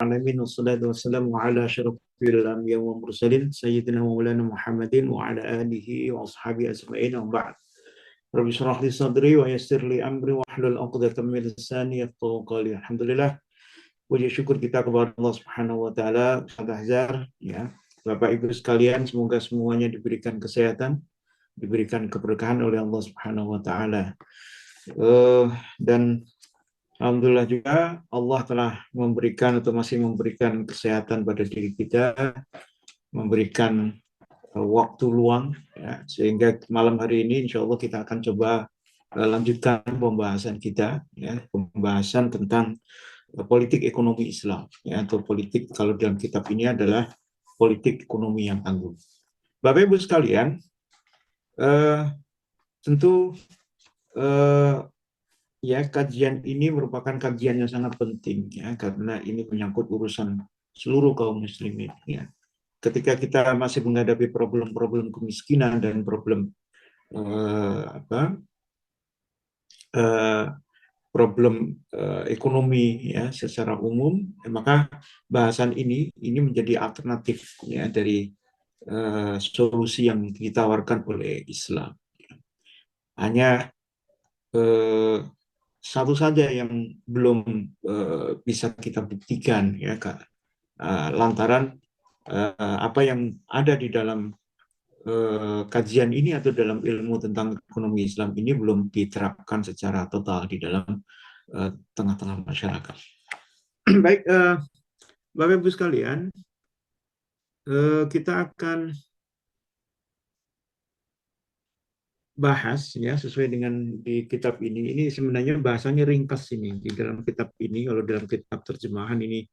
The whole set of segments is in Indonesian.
alamin wassalatu wassalamu ala asyrafil anbiya wal mursalin sayyidina wa maulana Muhammadin wa ala alihi wa ashabihi ajma'in wa ba'd. Rabbi shrah li sadri wa yassir li amri wa hlul 'uqdatam min lisani yafqahu qawli. Alhamdulillah, puji syukur kita kepada Allah Subhanahu wa taala. Azhar ya. Bapak Ibu sekalian, semoga semuanya diberikan kesehatan, diberikan keberkahan oleh Allah Subhanahu wa taala. Dan alhamdulillah juga Allah telah memberikan atau masih memberikan kesehatan pada diri kita, memberikan waktu luang, ya, sehingga malam hari ini insya Allah kita akan coba lanjutkan pembahasan kita, ya, pembahasan tentang politik ekonomi Islam, ya, atau politik kalau dalam kitab ini adalah politik ekonomi yang tangguh. Bapak Ibu sekalian, tentu ya, kajian ini merupakan kajian yang sangat penting, ya, karena ini menyangkut urusan seluruh kaum muslimin, ya. Ketika kita masih menghadapi problem-problem kemiskinan dan problem ekonomi, ya, secara umum, maka bahasan ini menjadi alternatif, ya, dari solusi yang ditawarkan oleh Islam. Hanya satu saja yang belum bisa kita buktikan, ya, Kak, lantaran apa yang ada di dalam kajian ini atau dalam ilmu tentang ekonomi Islam ini belum diterapkan secara total di dalam tengah-tengah masyarakat. Baik, Bapak Ibu sekalian, kita akan bahas, ya, sesuai dengan di kitab ini. Ini sebenarnya bahasanya ringkas ini di dalam kitab ini. Kalau dalam kitab terjemahan ini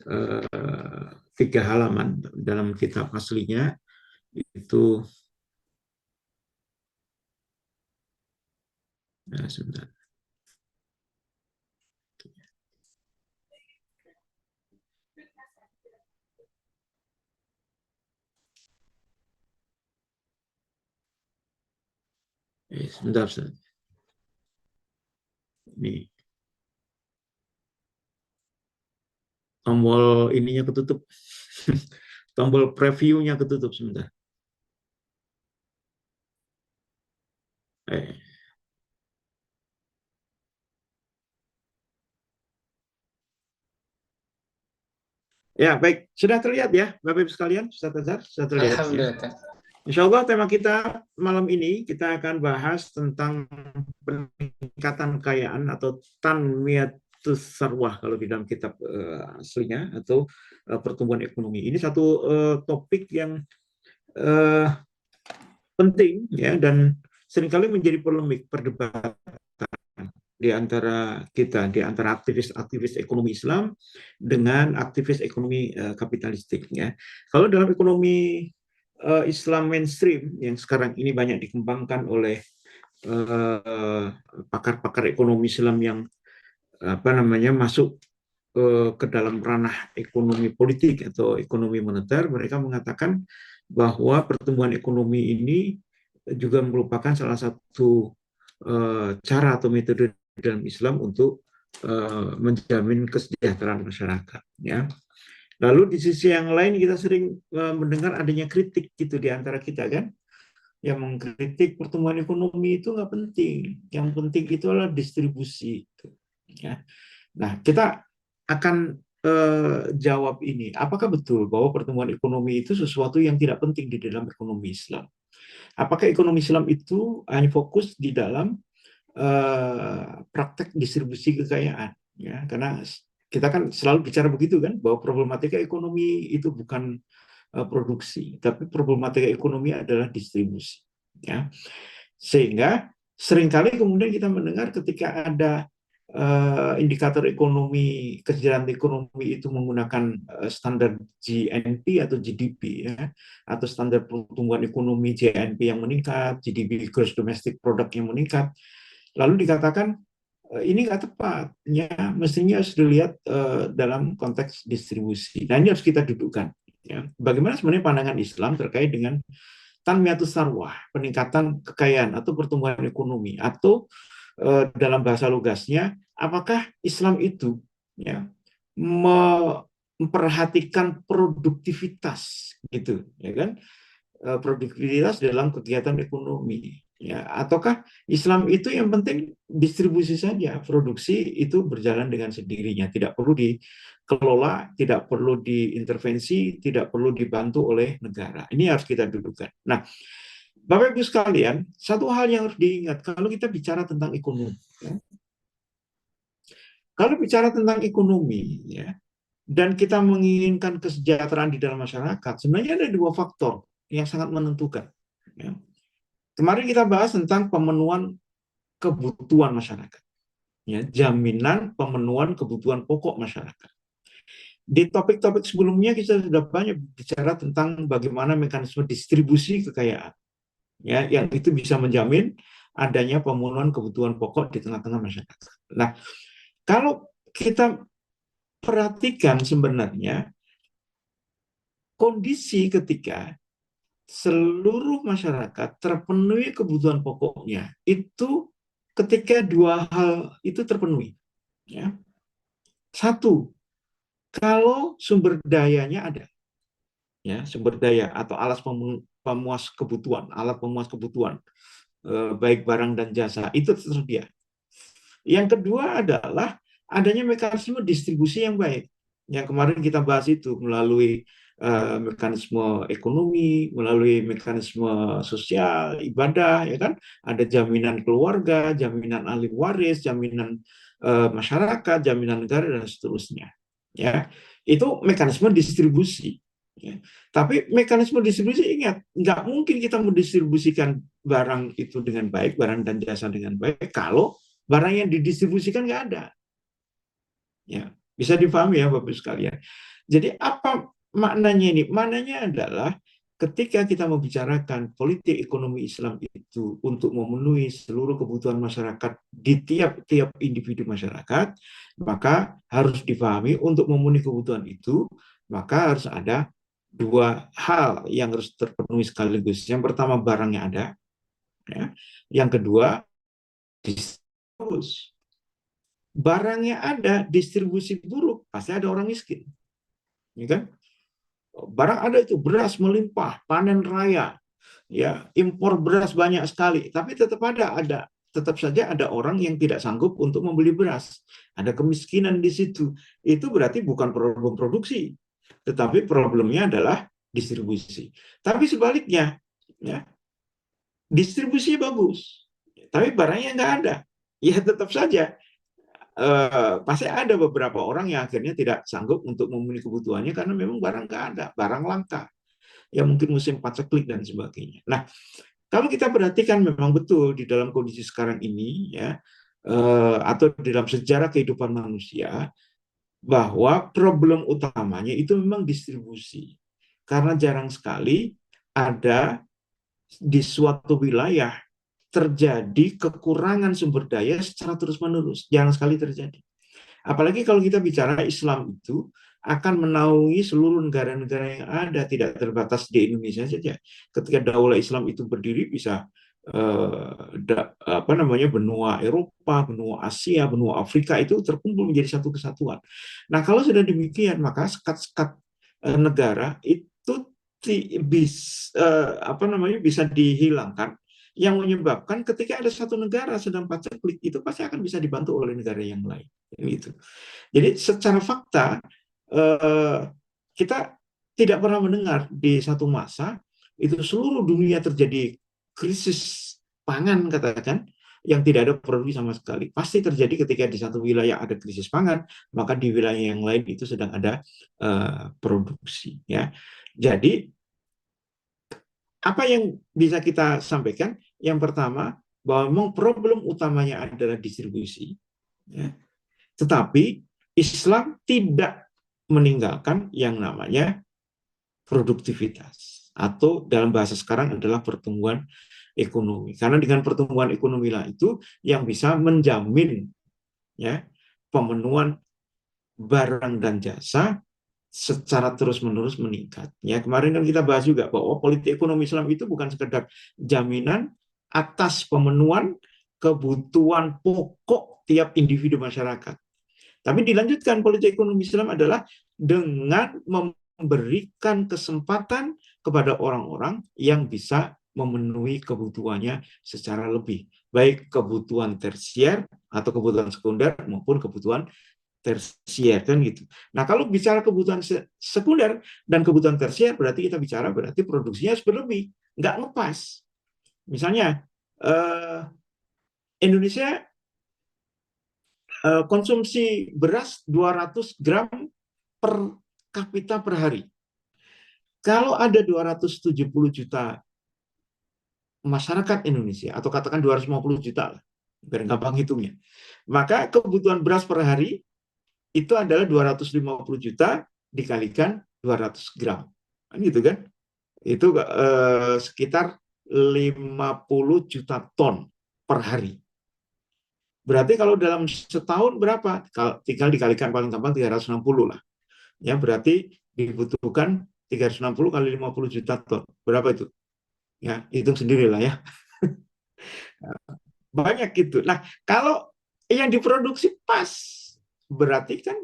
3 halaman, dalam kitab aslinya itu sebentar. Sebentar. Ini tombol ininya ketutup. Tombol previewnya ketutup sebentar. Ya, baik. Sudah terlihat, ya, Bapak Ibu sekalian? Sudah terlihat. Alhamdulillah. Ya. Insya Allah tema kita malam ini kita akan bahas tentang peningkatan kekayaan atau tanmiyatus sarwah kalau di dalam kitab aslinya, atau pertumbuhan ekonomi. Ini satu topik yang penting, ya, dan seringkali menjadi polemik, perdebatan di antara kita, di antara aktivis ekonomi Islam dengan aktivis ekonomi kapitalistik, ya. Kalau dalam ekonomi Islam mainstream yang sekarang ini banyak dikembangkan oleh pakar-pakar ekonomi Islam yang masuk ke dalam ranah ekonomi politik atau ekonomi moneter, mereka mengatakan bahwa pertumbuhan ekonomi ini juga merupakan salah satu cara atau metode dalam Islam untuk menjamin kesejahteraan masyarakat, ya. Lalu di sisi yang lain kita sering mendengar adanya kritik gitu di antara kita, kan, yang mengkritik pertumbuhan ekonomi itu nggak penting, yang penting itu adalah distribusi, ya. Nah, kita akan jawab ini, apakah betul bahwa pertumbuhan ekonomi itu sesuatu yang tidak penting di dalam ekonomi Islam? Apakah ekonomi Islam itu hanya fokus di dalam praktek distribusi kekayaan, ya, karena kita kan selalu bicara begitu, kan, bahwa problematika ekonomi itu bukan produksi, tapi problematika ekonomi adalah distribusi, ya. Sehingga seringkali kemudian kita mendengar ketika ada indikator ekonomi, kesejahteraan ekonomi itu menggunakan standar GNP atau GDP, ya, atau standar pertumbuhan ekonomi GNP yang meningkat, GDP Gross Domestic Product yang meningkat, lalu dikatakan ini nggak tepat, ya, mestinya harus dilihat dalam konteks distribusi. Nah, ini harus kita dudukkan, ya. Bagaimana sebenarnya pandangan Islam terkait dengan tanmiyatus sarwah, peningkatan kekayaan atau pertumbuhan ekonomi, atau dalam bahasa lugasnya, apakah Islam itu, ya, memperhatikan produktivitas gitu, ya kan? Produktivitas dalam kegiatan ekonomi, ya, ataukah Islam itu yang penting distribusi saja, produksi itu berjalan dengan sendirinya, tidak perlu dikelola, tidak perlu diintervensi, tidak perlu dibantu oleh negara. Ini harus kita dudukan. Nah, Bapak Ibu sekalian, satu hal yang harus diingat kalau kita bicara tentang ekonomi, ya, kalau bicara tentang ekonomi, ya, dan kita menginginkan kesejahteraan di dalam masyarakat, sebenarnya ada dua faktor yang sangat menentukan. Ya. Kemarin kita bahas tentang pemenuhan kebutuhan masyarakat, ya, jaminan pemenuhan kebutuhan pokok masyarakat. Di topik-topik sebelumnya kita sudah banyak bicara tentang bagaimana mekanisme distribusi kekayaan, ya, yang itu bisa menjamin adanya pemenuhan kebutuhan pokok di tengah-tengah masyarakat. Nah, kalau kita perhatikan sebenarnya kondisi ketika seluruh masyarakat terpenuhi kebutuhan pokoknya itu ketika dua hal itu terpenuhi, ya. Satu, kalau sumber dayanya ada, ya, sumber daya atau pemuas kebutuhan, alat pemuas kebutuhan, baik barang dan jasa itu tersedia. Yang kedua adalah adanya mekanisme distribusi yang baik. Yang kemarin kita bahas itu melalui mekanisme ekonomi, melalui mekanisme sosial, ibadah, ya kan? Ada jaminan keluarga, jaminan ahli waris, jaminan masyarakat, jaminan negara dan seterusnya. Ya, itu mekanisme distribusi. Ya. Tapi mekanisme distribusi, ingat, nggak mungkin kita mendistribusikan barang itu dengan baik, barang dan jasa dengan baik kalau barang yang didistribusikan nggak ada. Ya, bisa dipahami ya Bapak sekalian. Jadi apa maknanya ini? Maknanya adalah ketika kita membicarakan politik ekonomi Islam itu untuk memenuhi seluruh kebutuhan masyarakat di tiap-tiap individu masyarakat, maka harus dipahami untuk memenuhi kebutuhan itu, maka harus ada dua hal yang harus terpenuhi sekaligus. Yang pertama barangnya ada, ya. Yang kedua distribusi. Barangnya ada, distribusi buruk, pasti ada orang miskin. Ya kan? Barang ada itu, beras melimpah, panen raya, ya, impor beras banyak sekali, tapi tetap saja ada orang yang tidak sanggup untuk membeli beras. Ada kemiskinan di situ. Itu berarti bukan problem produksi, tetapi problemnya adalah distribusi. Tapi sebaliknya, ya, distribusi bagus, tapi barangnya nggak ada. Ya tetap saja pasti ada beberapa orang yang akhirnya tidak sanggup untuk memenuhi kebutuhannya karena memang barang nggak ada, barang langka, ya mungkin musim paceklik dan sebagainya. Nah, kalau kita perhatikan memang betul di dalam kondisi sekarang ini, ya, atau di dalam sejarah kehidupan manusia, bahwa problem utamanya itu memang distribusi, karena jarang sekali ada di suatu wilayah terjadi kekurangan sumber daya secara terus-menerus, jarang sekali terjadi. Apalagi kalau kita bicara Islam itu akan menaungi seluruh negara-negara yang ada, tidak terbatas di Indonesia saja. Ketika Daulah Islam itu berdiri bisa benua Eropa, benua Asia, benua Afrika itu terkumpul menjadi satu kesatuan. Nah, kalau sudah demikian, maka sekat-sekat negara itu bisa dihilangkan, yang menyebabkan ketika ada satu negara sedang paceklik itu pasti akan bisa dibantu oleh negara yang lain. Gitu. Jadi secara fakta kita tidak pernah mendengar di satu masa itu seluruh dunia terjadi krisis pangan katakan yang tidak ada produksi sama sekali. Pasti terjadi ketika di satu wilayah ada krisis pangan, maka di wilayah yang lain itu sedang ada produksi. Ya, jadi apa yang bisa kita sampaikan? Yang pertama bahwa memang problem utamanya adalah distribusi. Ya. Tetapi Islam tidak meninggalkan yang namanya produktivitas atau dalam bahasa sekarang adalah pertumbuhan ekonomi. Karena dengan pertumbuhan ekonomi lah itu yang bisa menjamin, ya, pemenuhan barang dan jasa secara terus-menerus meningkat. Ya, kemarin kan kita bahas juga bahwa politik ekonomi Islam itu bukan sekedar jaminan atas pemenuhan kebutuhan pokok tiap individu masyarakat, Tapi dilanjutkan, politik ekonomi Islam adalah dengan memberikan kesempatan kepada orang-orang yang bisa memenuhi kebutuhannya secara lebih, baik kebutuhan tersier atau kebutuhan sekunder maupun kebutuhan tersier, kan gitu. Nah, kalau bicara kebutuhan sekunder dan kebutuhan tersier, berarti kita bicara berarti produksinya harus berlebih, nggak lepas. Misalnya Indonesia konsumsi beras 200 gram per kapita per hari. Kalau ada 270 juta masyarakat Indonesia, atau katakan 250 juta lah, biar gampang hitungnya, maka kebutuhan beras per hari itu adalah 250 juta dikalikan 200 gram. Kan gitu kan? Itu sekitar 50 juta ton per hari. Berarti kalau dalam setahun berapa? Tinggal dikalikan paling gampang 360 lah. Ya, berarti dibutuhkan 360 kali 50 juta ton. Berapa itu? Ya, hitung sendiri lah ya. Banyak gitu. Nah, kalau yang diproduksi pas, berarti kan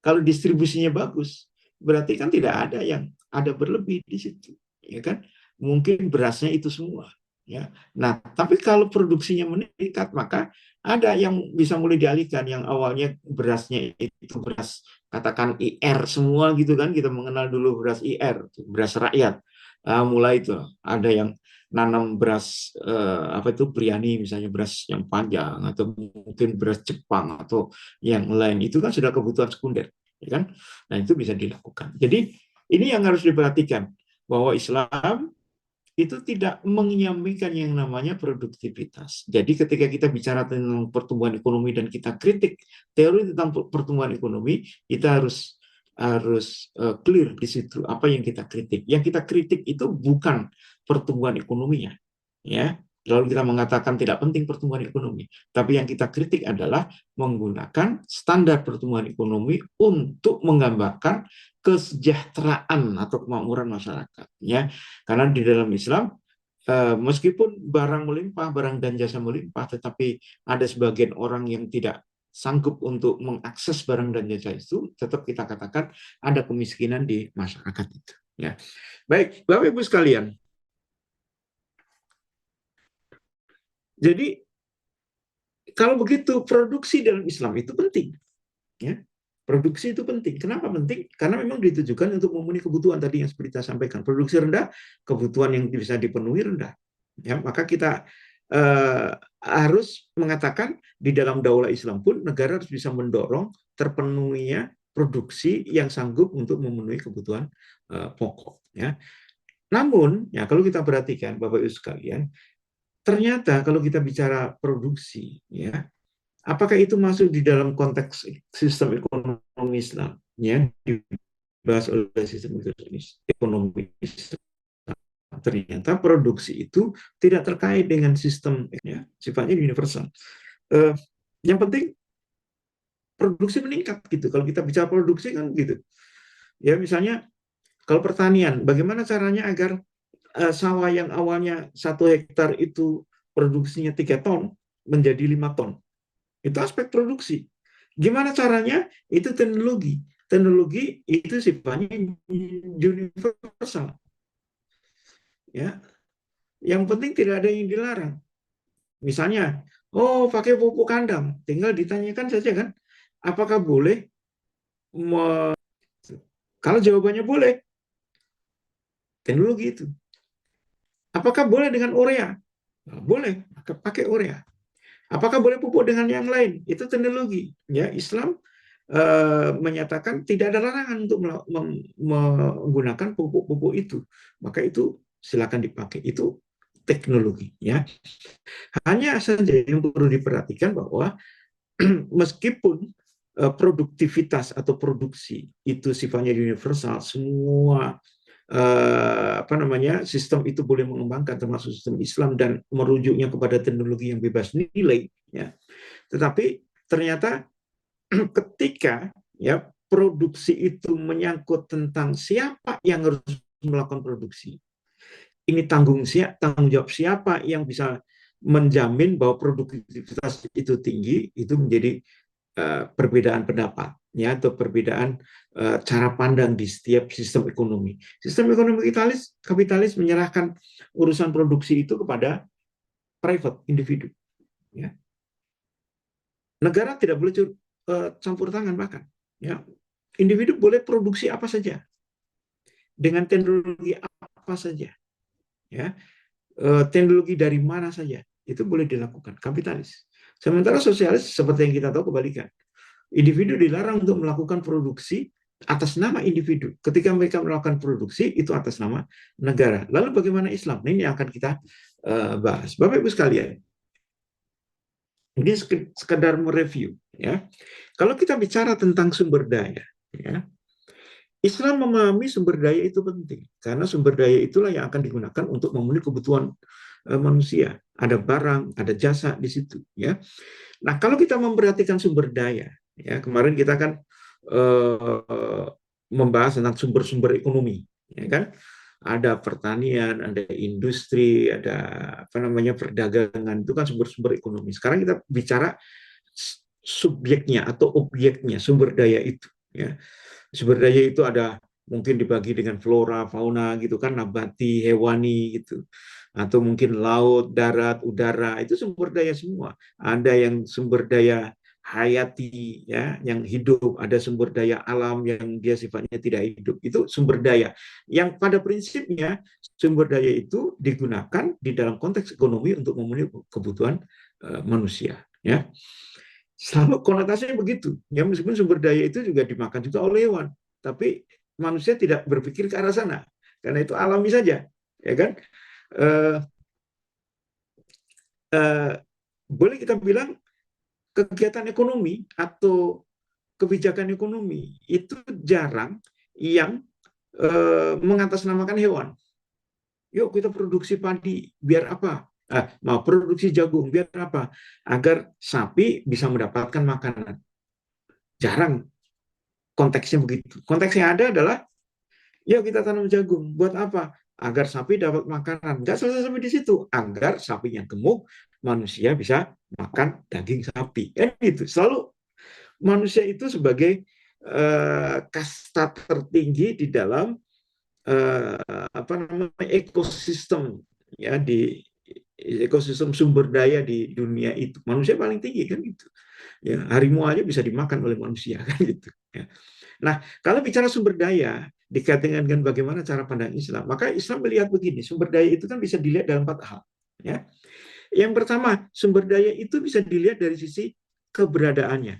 kalau distribusinya bagus, berarti kan tidak ada yang ada berlebih di situ, ya kan? Mungkin berasnya itu semua, ya. Nah, tapi kalau produksinya meningkat, maka ada yang bisa mulai dialihkan, yang awalnya berasnya itu beras katakan IR semua gitu kan, kita mengenal dulu beras IR, beras rakyat. Mulai itu ada yang nanam beras apa itu biryani, misalnya beras yang panjang, atau mungkin beras Jepang atau yang lain, itu kan sudah kebutuhan sekunder, ya kan? Nah, itu bisa dilakukan. Jadi ini yang harus diperhatikan, bahwa Islam itu tidak menyampingkan yang namanya produktivitas. Jadi ketika kita bicara tentang pertumbuhan ekonomi dan kita kritik teori tentang pertumbuhan ekonomi, kita harus clear di situ apa yang kita kritik. Yang kita kritik itu bukan pertumbuhan ekonominya, ya. Lalu kita mengatakan tidak penting pertumbuhan ekonomi, tapi yang kita kritik adalah menggunakan standar pertumbuhan ekonomi untuk menggambarkan kesejahteraan atau kemakmuran masyarakat, ya. Karena di dalam Islam, meskipun barang melimpah, barang dan jasa melimpah, tetapi ada sebagian orang yang tidak sanggup untuk mengakses barang dan jasa itu, tetap kita katakan ada kemiskinan di masyarakat itu, ya. Baik, Bapak Ibu sekalian. Jadi kalau begitu, produksi dalam Islam itu penting, ya. Produksi itu penting. Kenapa penting? Karena memang ditujukan untuk memenuhi kebutuhan tadi yang seperti saya sampaikan. Produksi rendah, kebutuhan yang bisa dipenuhi rendah. Ya, maka kita harus mengatakan di dalam daulah Islam pun negara harus bisa mendorong terpenuhinya produksi yang sanggup untuk memenuhi kebutuhan pokok. Ya. Namun, ya kalau kita perhatikan, Bapak Ibu sekalian, ternyata kalau kita bicara produksi, ya, apakah itu masuk di dalam konteks sistem ekonomi Islam? Ya, dibahas oleh sistem ekonomi Islam. Ternyata produksi itu tidak terkait dengan sistem, ya, sifatnya universal. Yang penting produksi meningkat gitu. Kalau kita bicara produksi kan gitu. Ya, misalnya kalau pertanian, bagaimana caranya agar sawah yang awalnya 1 hektar itu produksinya 3 ton menjadi 5 ton. Itu aspek produksi. Gimana caranya? Itu teknologi. Teknologi itu sifatnya universal. Ya, yang penting tidak ada yang dilarang. Misalnya, oh pakai pupuk kandang, tinggal ditanyakan saja kan, apakah boleh? Kalau jawabannya boleh, teknologi itu. Apakah boleh dengan urea? Nah, boleh, pakai urea. Apakah boleh pupuk dengan yang lain? Itu teknologi. Ya, Islam menyatakan tidak ada larangan untuk menggunakan pupuk-pupuk itu. Maka itu silakan dipakai. Itu teknologi. Ya, hanya saja yang perlu diperhatikan bahwa meskipun produktivitas atau produksi itu sifatnya universal, semua sistem itu boleh mengembangkan, termasuk sistem Islam, dan merujuknya kepada teknologi yang bebas nilai, ya. Tetapi ternyata ketika, ya, produksi itu menyangkut tentang siapa yang harus melakukan produksi, ini tanggung jawab siapa yang bisa menjamin bahwa produktivitas itu tinggi, itu menjadi perbedaan pendapat, ya, atau perbedaan cara pandang di setiap sistem ekonomi. Sistem ekonomi kapitalis menyerahkan urusan produksi itu kepada private individu. Ya. Negara tidak boleh campur tangan bahkan. Ya. Individu boleh produksi apa saja dengan teknologi apa saja. Ya. Teknologi dari mana saja itu boleh dilakukan kapitalis. Sementara sosialis seperti yang kita tahu kebalikan. Individu dilarang untuk melakukan produksi atas nama individu. Ketika mereka melakukan produksi itu atas nama negara. Lalu bagaimana Islam? Nah, ini yang akan kita bahas. Bapak Ibu sekalian, ini sekedar mereview, ya. Kalau kita bicara tentang sumber daya, ya, Islam memahami sumber daya itu penting karena sumber daya itulah yang akan digunakan untuk memenuhi kebutuhan manusia. Ada barang, ada jasa di situ, ya. Nah, kalau kita memperhatikan sumber daya, ya, kemarin kita kan membahas tentang sumber-sumber ekonomi, ya kan? Ada pertanian, ada industri, ada apa namanya perdagangan, itu kan sumber-sumber ekonomi. Sekarang kita bicara subjeknya atau objeknya sumber daya itu, ya. Sumber daya itu ada mungkin dibagi dengan flora, fauna gitu kan, nabati, hewani gitu. Atau mungkin laut, darat, udara, itu sumber daya semua. Ada yang sumber daya hayati, ya, yang hidup, ada sumber daya alam yang dia sifatnya tidak hidup. Itu sumber daya. Yang pada prinsipnya sumber daya itu digunakan di dalam konteks ekonomi untuk memenuhi kebutuhan manusia, ya. Selalu konotasinya begitu. Ya, meskipun sumber daya itu juga dimakan juga oleh hewan, tapi manusia tidak berpikir ke arah sana karena itu alami saja, ya kan? Eh, eh, Boleh kita bilang kegiatan ekonomi atau kebijakan ekonomi itu jarang yang mengatasnamakan hewan. Yuk kita produksi padi, biar apa? Mau produksi jagung, biar apa? Agar sapi bisa mendapatkan makanan. Jarang konteksnya begitu. Konteks yang ada adalah, yuk kita tanam jagung. Buat apa? Agar sapi dapat makanan. Nggak selesai sampai di situ. Agar sapinya gemuk, manusia bisa makan daging sapi. Itu selalu manusia itu sebagai kasta tertinggi di dalam apa namanya ekosistem, ya, di ekosistem sumber daya di dunia itu manusia paling tinggi kan gitu, ya. Harimau aja bisa dimakan oleh manusia kan gitu, ya. Nah, kalau bicara sumber daya dikaitkan dengan bagaimana cara pandang Islam, maka Islam melihat begini, sumber daya itu kan bisa dilihat dalam 4 hal, ya. Yang pertama, sumber daya itu bisa dilihat dari sisi keberadaannya.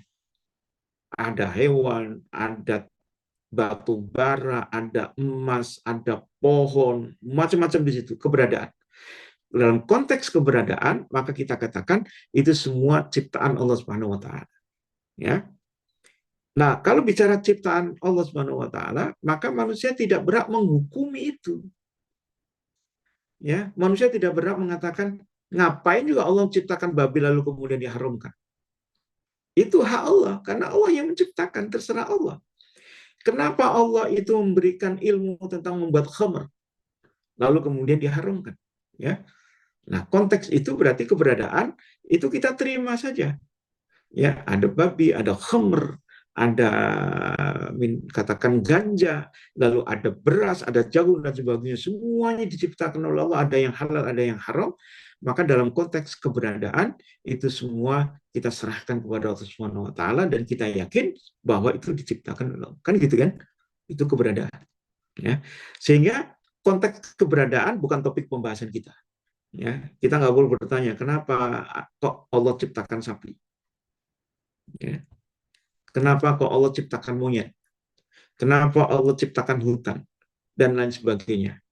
Ada hewan, ada batu bara, ada emas, ada pohon, macam-macam di situ keberadaan. Dalam konteks keberadaan, maka kita katakan itu semua ciptaan Allah Subhanahu wa taala, ya. Nah, kalau bicara ciptaan Allah Subhanahu wa taala, maka manusia tidak berhak menghukumi itu. Ya, manusia tidak berhak mengatakan ngapain juga Allah menciptakan babi lalu kemudian diharamkan. Itu hak Allah karena Allah yang menciptakan, terserah Allah. Kenapa Allah itu memberikan ilmu tentang membuat khamr lalu kemudian diharamkan, ya. Nah, konteks itu berarti keberadaan itu kita terima saja. Ya, ada babi, ada khamr, ada katakan ganja, lalu ada beras, ada jagung dan sebagainya. Semuanya diciptakan oleh Allah, ada yang halal, ada yang haram. Maka dalam konteks keberadaan itu semua kita serahkan kepada Allah Subhanahu wa taala dan kita yakin bahwa itu diciptakan oleh Allah. Kan gitu kan? Itu keberadaan, ya. Sehingga konteks keberadaan bukan topik pembahasan kita. Ya, kita nggak boleh bertanya kenapa kok Allah ciptakan sapi, ya. Kenapa kok Allah ciptakan monyet, kenapa Allah ciptakan hutan dan lain sebagainya,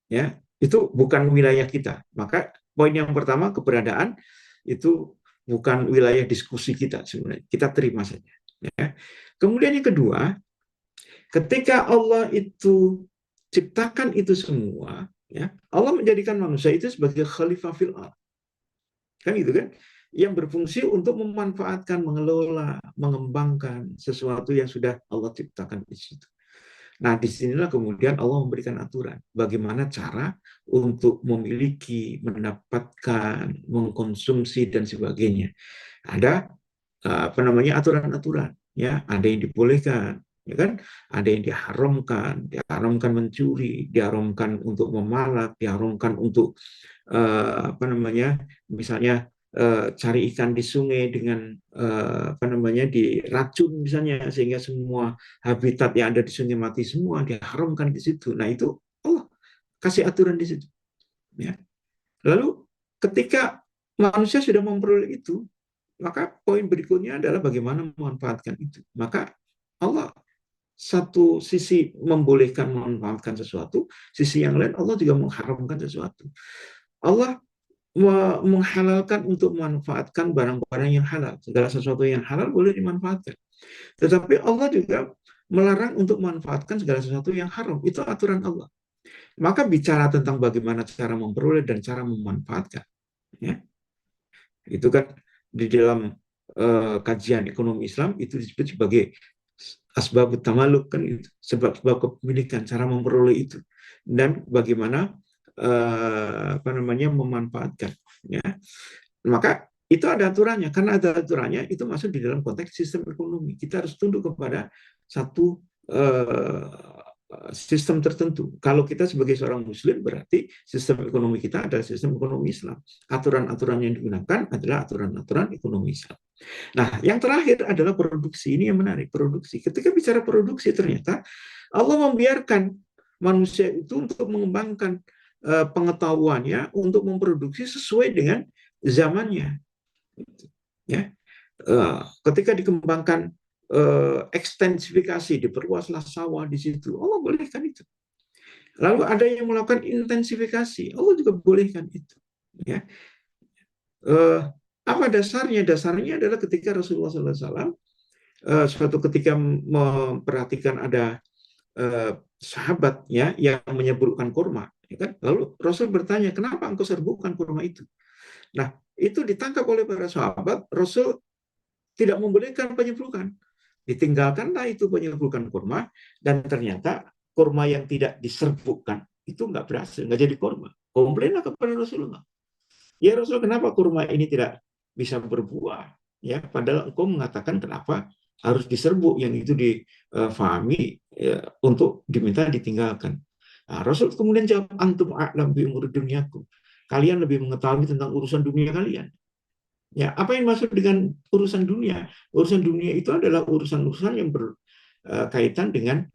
ya. Itu bukan wilayah kita. Maka poin yang pertama, keberadaan itu bukan wilayah diskusi kita sebenarnya, kita terima saja, ya. Kemudian yang kedua, ketika Allah itu ciptakan itu semua, ya, Allah menjadikan manusia itu sebagai khalifah fil ardh. Kan gitu kan? Yang berfungsi untuk memanfaatkan, mengelola, mengembangkan sesuatu yang sudah Allah ciptakan di situ. Nah, disinilah kemudian Allah memberikan aturan bagaimana cara untuk memiliki, mendapatkan, mengkonsumsi dan sebagainya. Ada apa namanya, aturan-aturan, ya, ada yang dibolehkan, ya kan, ada yang diharamkan mencuri, diharamkan untuk memalak, diharamkan untuk apa namanya, misalnya cari ikan di sungai dengan apa namanya, diracun misalnya, sehingga semua habitat yang ada di sungai mati semua, diharamkan di situ. Nah itu Allah kasih aturan di situ, ya. Lalu ketika manusia sudah memperoleh itu, maka poin berikutnya adalah bagaimana memanfaatkan itu. Maka Allah satu sisi membolehkan memanfaatkan sesuatu, sisi yang lain Allah juga mengharamkan sesuatu. Allah menghalalkan untuk memanfaatkan barang-barang yang halal. Segala sesuatu yang halal boleh dimanfaatkan. Tetapi Allah juga melarang untuk memanfaatkan segala sesuatu yang haram. Itu aturan Allah. Maka bicara tentang bagaimana cara memperoleh dan cara memanfaatkan, ya, itu kan di dalam kajian ekonomi Islam itu disebut sebagai asbab tamaluk, kan itu sebab-sebab kepemilikan, cara memperoleh itu dan bagaimana apa namanya memanfaatkan, ya. Maka itu ada aturannya. Karena ada aturannya, itu masuk di dalam konteks sistem ekonomi. Kita harus tunduk kepada satu sistem tertentu. Kalau kita sebagai seorang muslim, berarti sistem ekonomi kita adalah sistem ekonomi Islam. Aturan-aturan yang digunakan adalah aturan-aturan ekonomi Islam. Nah, yang terakhir adalah produksi. Ini yang menarik, produksi. Ketika bicara produksi, ternyata Allah membiarkan manusia itu untuk mengembangkan pengetahuannya untuk memproduksi sesuai dengan zamannya. Ya, ketika dikembangkan ekstensifikasi, diperluaslah sawah di situ, Allah bolehkan itu. Lalu ada yang melakukan intensifikasi, Allah juga bolehkan itu. Ya, apa dasarnya? Dasarnya adalah ketika Rasulullah SAW suatu ketika memperhatikan ada sahabat, ya, yang menyerbukkan kurma, ya kan? Lalu Rasul bertanya, kenapa engkau serbukkan kurma itu? Nah, itu ditangkap oleh para sahabat. Rasul tidak membolehkan penyebrukan. Ditinggalkanlah itu penyebrukan kurma, dan ternyata kurma yang tidak diserbukkan itu nggak berhasil, nggak jadi kurma. Komplainlah kepada Rasulullah. Ya Rasul, kenapa kurma ini tidak bisa berbuah? Ya, padahal engkau mengatakan kenapa harus diserbuk, yang itu difahami ya, untuk diminta ditinggalkan. Nah, Rasul kemudian jawab, antum a'lam bi umuri dunyakum. Kalian lebih mengetahui tentang urusan dunia kalian. Ya, apa yang masuk dengan urusan dunia? Urusan dunia itu adalah urusan-urusan yang berkaitan dengan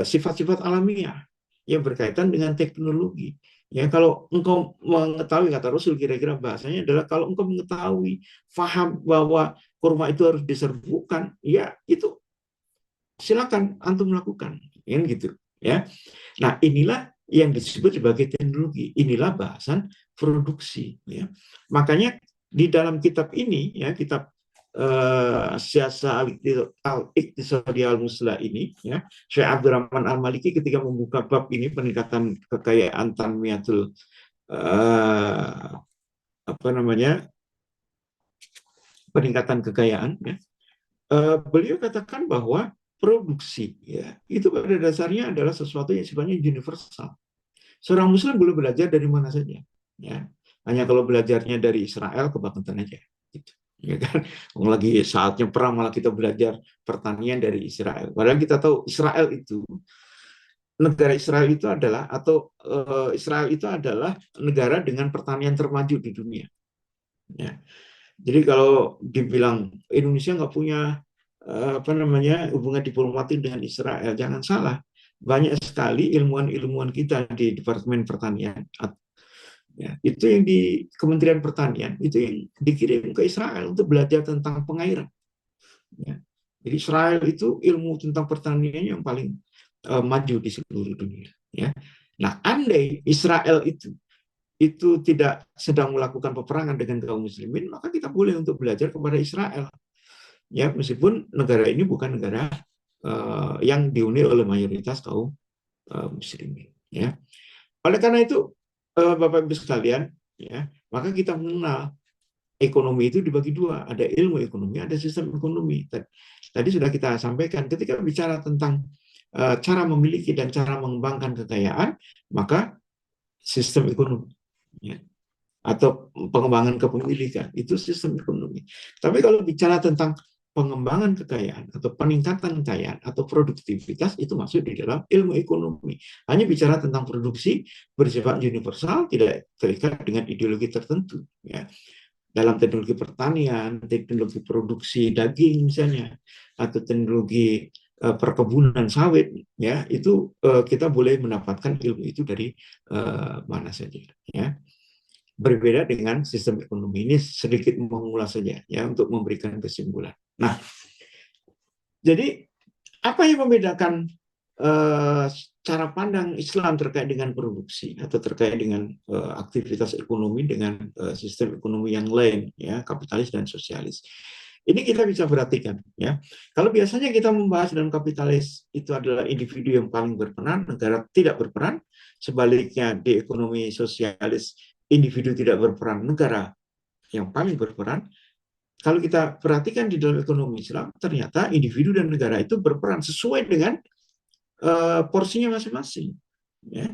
sifat-sifat alamiah, yang berkaitan dengan teknologi. Ya, kalau engkau mengetahui, kata Rasul, kira-kira bahasanya adalah kalau engkau mengetahui, faham bahwa kurma itu harus diserbukkan, ya itu silakan antum lakukan, yang gitu. Ya, nah inilah yang disebut sebagai teknologi. Inilah bahasan produksi. Ya, makanya di dalam kitab ini, ya, kitab Siasa al-Iqtisadi al-Muslah ini, ya, Syekh Abdurrahman Al-Maliki ketika membuka bab ini, peningkatan kekayaan tanmiyatul apa namanya, peningkatan kekayaan, ya, beliau katakan bahwa produksi, ya, itu pada dasarnya adalah sesuatu yang sifatnya universal. Seorang Muslim boleh belajar dari mana saja, ya. Hanya kalau belajarnya dari Israel, kebangetan aja, gitu. Ya kan, lagi saatnya perang malah kita belajar pertanian dari Israel. Padahal kita tahu Israel itu, negara Israel itu adalah, atau Israel itu adalah negara dengan pertanian termaju di dunia. Ya. Jadi kalau dibilang Indonesia nggak punya apa namanya hubungan diplomatik dengan Israel, jangan salah. Banyak sekali ilmuwan-ilmuwan kita di Departemen Pertanian, ya, itu yang di Kementerian Pertanian, itu yang dikirim ke Israel untuk belajar tentang pengairan. Ya. Jadi Israel itu ilmu tentang pertanian yang paling maju di seluruh dunia. Ya. Nah, andai Israel itu tidak sedang melakukan peperangan dengan kaum muslimin, maka kita boleh untuk belajar kepada Israel. Ya, meskipun negara ini bukan negara yang dihuni oleh mayoritas kaum muslimin. Ya. Oleh karena itu, Bapak Ibu sekalian, ya, maka kita mengenal ekonomi itu dibagi dua, ada ilmu ekonomi, ada sistem ekonomi. Tadi sudah kita sampaikan, ketika bicara tentang cara memiliki dan cara mengembangkan kekayaan, maka sistem ekonomi. Ya. atau pengembangan kepemilikan, itu sistem ekonomi. Tapi kalau bicara tentang pengembangan kekayaan atau peningkatan kekayaan atau produktivitas, itu masuk di dalam ilmu ekonomi. Hanya bicara tentang produksi bersifat universal, tidak terikat dengan ideologi tertentu. Ya. Dalam teknologi pertanian, teknologi produksi daging misalnya, atau teknologi perkebunan sawit, ya itu kita boleh mendapatkan ilmu itu dari mana saja. Ya. Berbeda dengan sistem ekonomi. Ini sedikit mengulas saja ya untuk memberikan kesimpulan. Nah, jadi apa yang membedakan cara pandang Islam terkait dengan produksi atau terkait dengan aktivitas ekonomi dengan sistem ekonomi yang lain, ya kapitalis dan sosialis? Ini kita bisa perhatikan, ya. Kalau biasanya kita membahas dalam kapitalis itu adalah individu yang paling berperan, negara tidak berperan. Sebaliknya di ekonomi sosialis individu tidak berperan, negara yang paling berperan. Kalau kita perhatikan di dalam ekonomi Islam, ternyata individu dan negara itu berperan sesuai dengan porsinya masing-masing. Ya.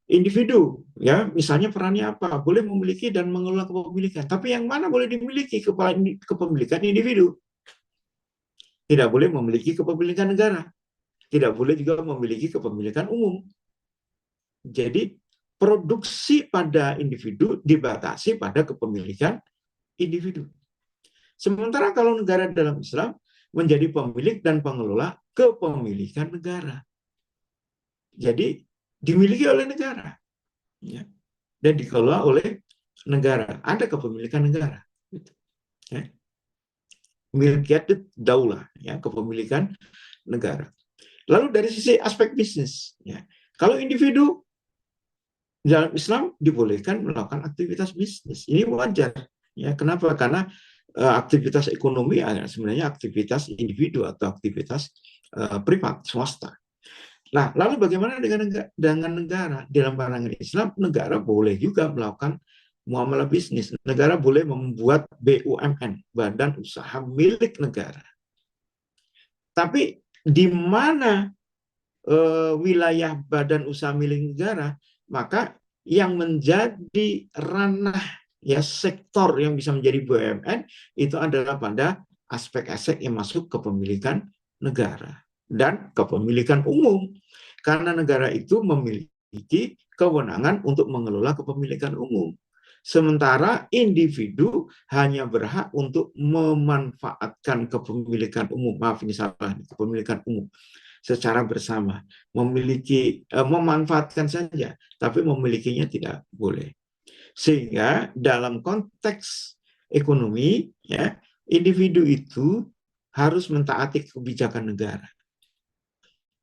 Individu, ya misalnya perannya apa? Boleh memiliki dan mengelola kepemilikan. Tapi yang mana boleh dimiliki kepemilikan individu? Tidak boleh memiliki kepemilikan negara. Tidak boleh juga memiliki kepemilikan umum. Jadi produksi pada individu dibatasi pada kepemilikan individu. Sementara kalau negara dalam Islam menjadi pemilik dan pengelola kepemilikan negara. Jadi dimiliki oleh negara, ya, dan dikelola oleh negara. Ada kepemilikan negara, ya. Milkiyat daulah, ya, kepemilikan negara. Lalu dari sisi aspek bisnis, ya, kalau individu dalam Islam dibolehkan melakukan aktivitas bisnis, ini wajar, ya. Kenapa? Karena aktivitas ekonomi sebenarnya aktivitas individu atau aktivitas privat swasta. Nah, lalu bagaimana dengan negara? Dalam pandangan Islam, negara boleh juga melakukan muamalah bisnis. Negara boleh membuat BUMN, badan usaha milik negara. Tapi di mana wilayah badan usaha milik negara, maka yang menjadi ranah ya sektor yang bisa menjadi BUMN itu adalah pada aspek-aspek yang masuk kepemilikan negara dan kepemilikan umum. Karena negara itu memiliki kewenangan untuk mengelola kepemilikan umum. Sementara individu hanya berhak untuk memanfaatkan kepemilikan umum. Maaf, ini salah, kepemilikan umum secara bersama. Memanfaatkan saja, tapi memilikinya tidak boleh. Sehingga dalam konteks ekonomi, ya, individu itu harus mentaati kebijakan negara.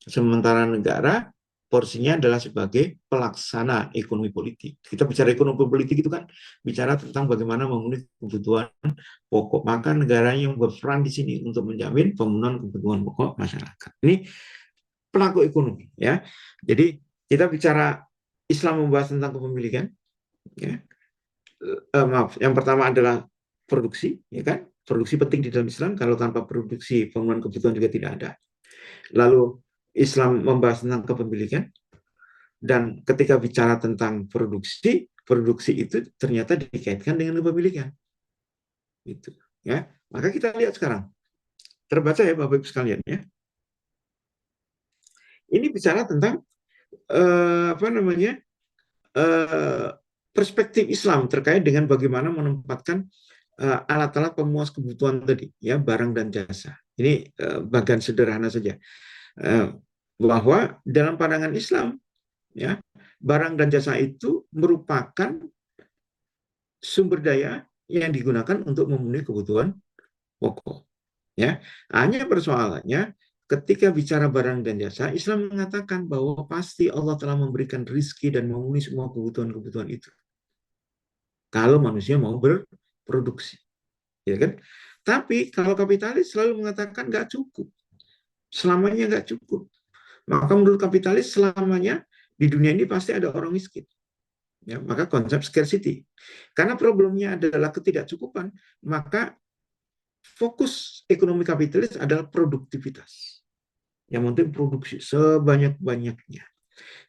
Sementara negara porsinya adalah sebagai pelaksana ekonomi politik. Kita bicara ekonomi politik itu kan bicara tentang bagaimana memenuhi kebutuhan pokok. Maka negara yang berperan di sini untuk menjamin pemenuhan kebutuhan pokok masyarakat. Ini pelaku ekonomi, ya. Jadi kita bicara Islam membahas tentang kepemilikan, ya. Maaf, yang pertama adalah produksi, ya kan? Produksi penting di dalam Islam. Kalau tanpa produksi pemenuhan kebutuhan juga tidak ada. Lalu Islam membahas tentang kepemilikan, dan ketika bicara tentang produksi, produksi itu ternyata dikaitkan dengan kepemilikan. Itu, ya. Maka kita lihat sekarang, terbaca ya Bapak Ibu sekalian, ya. Ini bicara tentang perspektif Islam terkait dengan bagaimana menempatkan alat-alat pemuas kebutuhan tadi, ya, barang dan jasa. Ini bagian sederhana saja. Bahwa dalam pandangan Islam, ya, barang dan jasa itu merupakan sumber daya yang digunakan untuk memenuhi kebutuhan pokok. Ya, hanya persoalannya ketika bicara barang dan jasa, Islam mengatakan bahwa pasti Allah telah memberikan rizki dan memenuhi semua kebutuhan-kebutuhan itu. Kalau manusia mau berproduksi, ya kan? Tapi kalau kapitalis selalu mengatakan nggak cukup, selamanya nggak cukup. Maka menurut kapitalis selamanya di dunia ini pasti ada orang miskin. Ya, maka konsep scarcity. Karena problemnya adalah ketidakcukupan, maka fokus ekonomi kapitalis adalah produktivitas. Yang penting produksi sebanyak-banyaknya.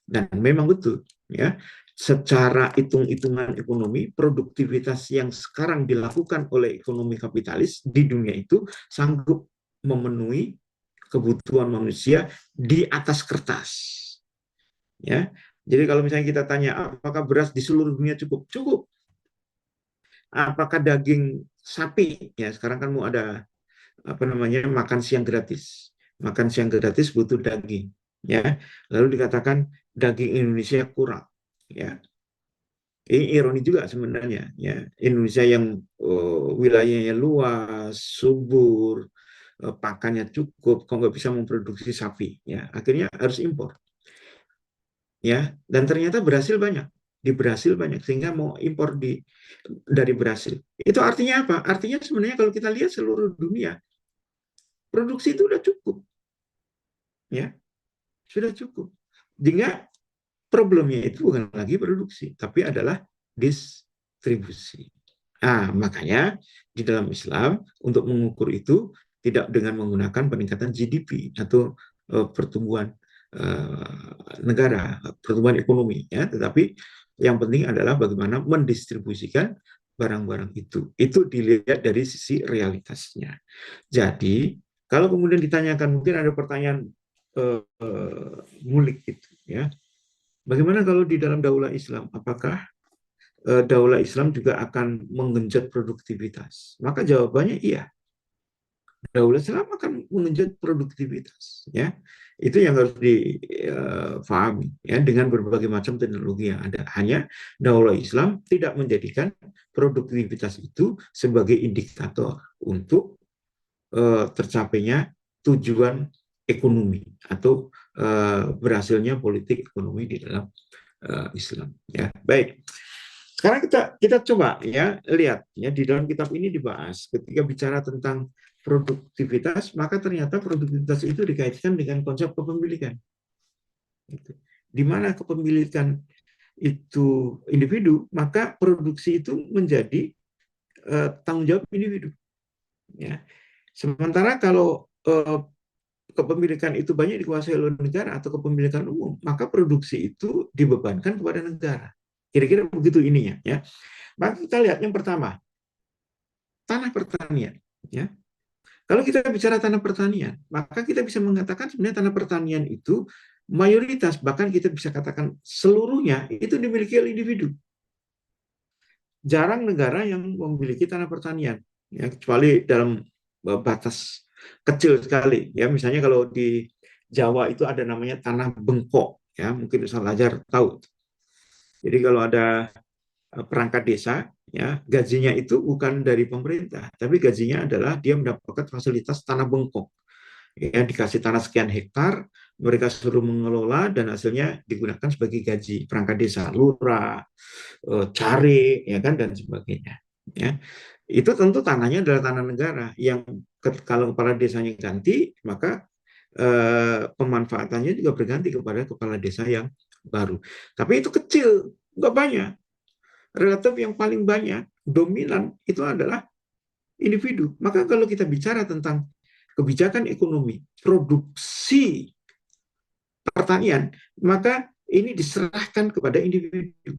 Dan memang betul, ya. secara hitung-hitungan ekonomi, produktivitas yang sekarang dilakukan oleh ekonomi kapitalis di dunia itu sanggup memenuhi kebutuhan manusia di atas kertas. Ya, jadi kalau misalnya kita tanya apakah beras di seluruh dunia cukup, cukup. Apakah daging sapi? Ya, sekarang kan mau ada apa namanya makan siang gratis. Makan siang gratis butuh daging. Ya, lalu dikatakan daging Indonesia kurang. Ya, ini ironi juga sebenarnya. Ya, Indonesia yang wilayahnya luas, subur, pakannya cukup, kok nggak bisa memproduksi sapi. Ya, akhirnya harus impor. Ya, dan ternyata berhasil banyak. Di Brasil banyak sehingga mau impor dari Brasil. Itu artinya apa? Artinya sebenarnya kalau kita lihat seluruh dunia produksi itu udah cukup, ya sudah cukup. Sehingga problemnya itu bukan lagi produksi, tapi adalah distribusi. Nah, makanya di dalam Islam untuk mengukur itu tidak dengan menggunakan peningkatan GDP atau pertumbuhan negara, pertumbuhan ekonomi, ya, tetapi yang penting adalah bagaimana mendistribusikan barang-barang itu. Itu dilihat dari sisi realitasnya. Jadi kalau kemudian ditanyakan, mungkin ada pertanyaan ngulik itu, ya. Bagaimana kalau di dalam daulah Islam? Apakah daulah Islam juga akan menggenjot produktivitas? Maka jawabannya iya. Daulah Islam akan menggenjot produktivitas, ya. Itu yang harus difahami, ya, dengan berbagai macam teknologi yang ada. Hanya daulah Islam tidak menjadikan produktivitas itu sebagai indikator untuk tercapainya tujuan ekonomi atau berhasilnya politik ekonomi di dalam Islam. Ya, baik. Sekarang kita coba ya lihat ya di dalam kitab ini dibahas ketika bicara tentang produktivitas, maka ternyata produktivitas itu dikaitkan dengan konsep kepemilikan. Di mana kepemilikan itu individu, maka produksi itu menjadi tanggung jawab individu. Ya. Sementara kalau kepemilikan itu banyak dikuasai oleh negara atau kepemilikan umum, maka produksi itu dibebankan kepada negara. Kira-kira begitu ininya, ya. Maka kita lihat yang pertama, tanah pertanian, ya. Kalau kita bicara tanah pertanian, maka kita bisa mengatakan sebenarnya tanah pertanian itu mayoritas, bahkan kita bisa katakan seluruhnya itu dimiliki oleh individu. Jarang negara yang memiliki tanah pertanian, ya, kecuali dalam batas kecil sekali. Ya, misalnya kalau di Jawa itu ada namanya tanah bengkok, ya, mungkin Ustaz Lajar tahu. Jadi kalau ada perangkat desa, ya, gajinya itu bukan dari pemerintah, tapi gajinya adalah dia mendapatkan fasilitas tanah bengkok. Ya, dikasih tanah sekian hektar, mereka suruh mengelola dan hasilnya digunakan sebagai gaji perangkat desa, lurah, cari, ya kan, dan sebagainya. Ya, itu tentu tanahnya adalah tanah negara yang kalau kepala desanya ganti, maka pemanfaatannya juga berganti kepada kepala desa yang baru. Tapi itu kecil, nggak banyak. Relatif yang paling banyak, dominan itu adalah individu. Maka kalau kita bicara tentang kebijakan ekonomi, produksi pertanian, maka ini diserahkan kepada individu.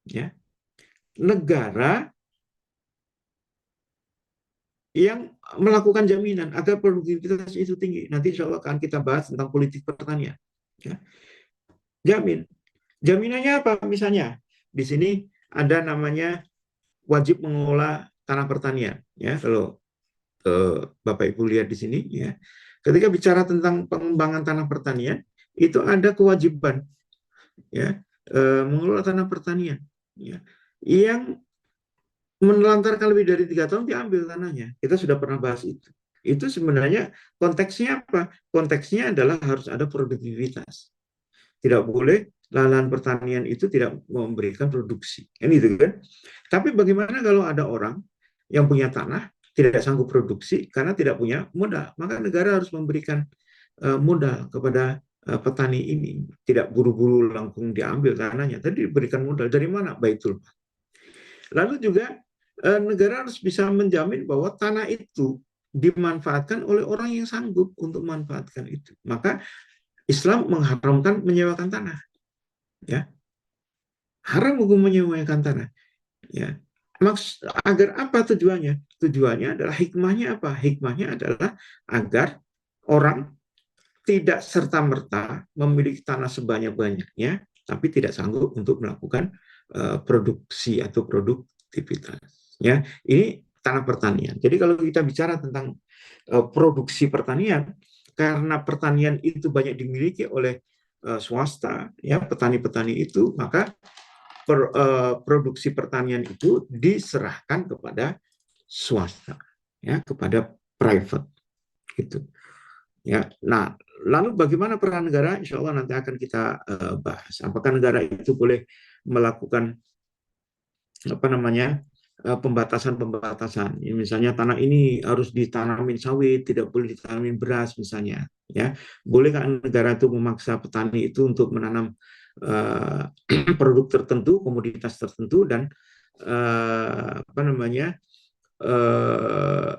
Ya, negara yang melakukan jaminan agar produktivitas itu tinggi. Nanti insya Allah akan kita bahas tentang politik pertanian. Ya. Jamin. Jaminannya apa? Misalnya di sini ada namanya wajib mengelola tanah pertanian. Ya, kalau Bapak Ibu lihat di sini, ya, ketika bicara tentang pengembangan tanah pertanian itu ada kewajiban, ya, mengelola tanah pertanian, ya, yang menelantarkan lebih dari 3 tahun diambil tanahnya. Kita sudah pernah bahas itu. Itu sebenarnya konteksnya apa? Konteksnya adalah harus ada produktivitas. Tidak boleh lahan pertanian itu tidak memberikan produksi. Kan itu kan? Tapi bagaimana kalau ada orang yang punya tanah tidak sanggup produksi karena tidak punya modal? Maka negara harus memberikan modal kepada petani ini. Tidak buru-buru langsung diambil tanahnya. Tadi diberikan modal dari mana? Baitul. Lalu juga negara harus bisa menjamin bahwa tanah itu dimanfaatkan oleh orang yang sanggup untuk memanfaatkan itu. Maka Islam mengharamkan menyewakan tanah. Ya. Haram hukum menyewa-nyewakan tanah. Ya. Agar apa tujuannya? Tujuannya adalah hikmahnya apa? Hikmahnya adalah agar orang tidak serta-merta memiliki tanah sebanyak-banyaknya, tapi tidak sanggup untuk melakukan produksi atau produktivitas. Ya, ini tanah pertanian. Jadi kalau kita bicara tentang produksi pertanian, karena pertanian itu banyak dimiliki oleh swasta, ya petani-petani itu, maka produksi pertanian itu diserahkan kepada swasta, ya kepada private gitu. Ya, nah, lalu bagaimana peran negara? Insya Allah nanti akan kita bahas. Apakah negara itu boleh melakukan apa namanya pembatasan-pembatasan? Ya, misalnya tanah ini harus ditanamin sawit, tidak boleh ditanamin beras, misalnya. Ya, bolehkah negara itu memaksa petani itu untuk menanam produk tertentu, komoditas tertentu, dan apa namanya uh,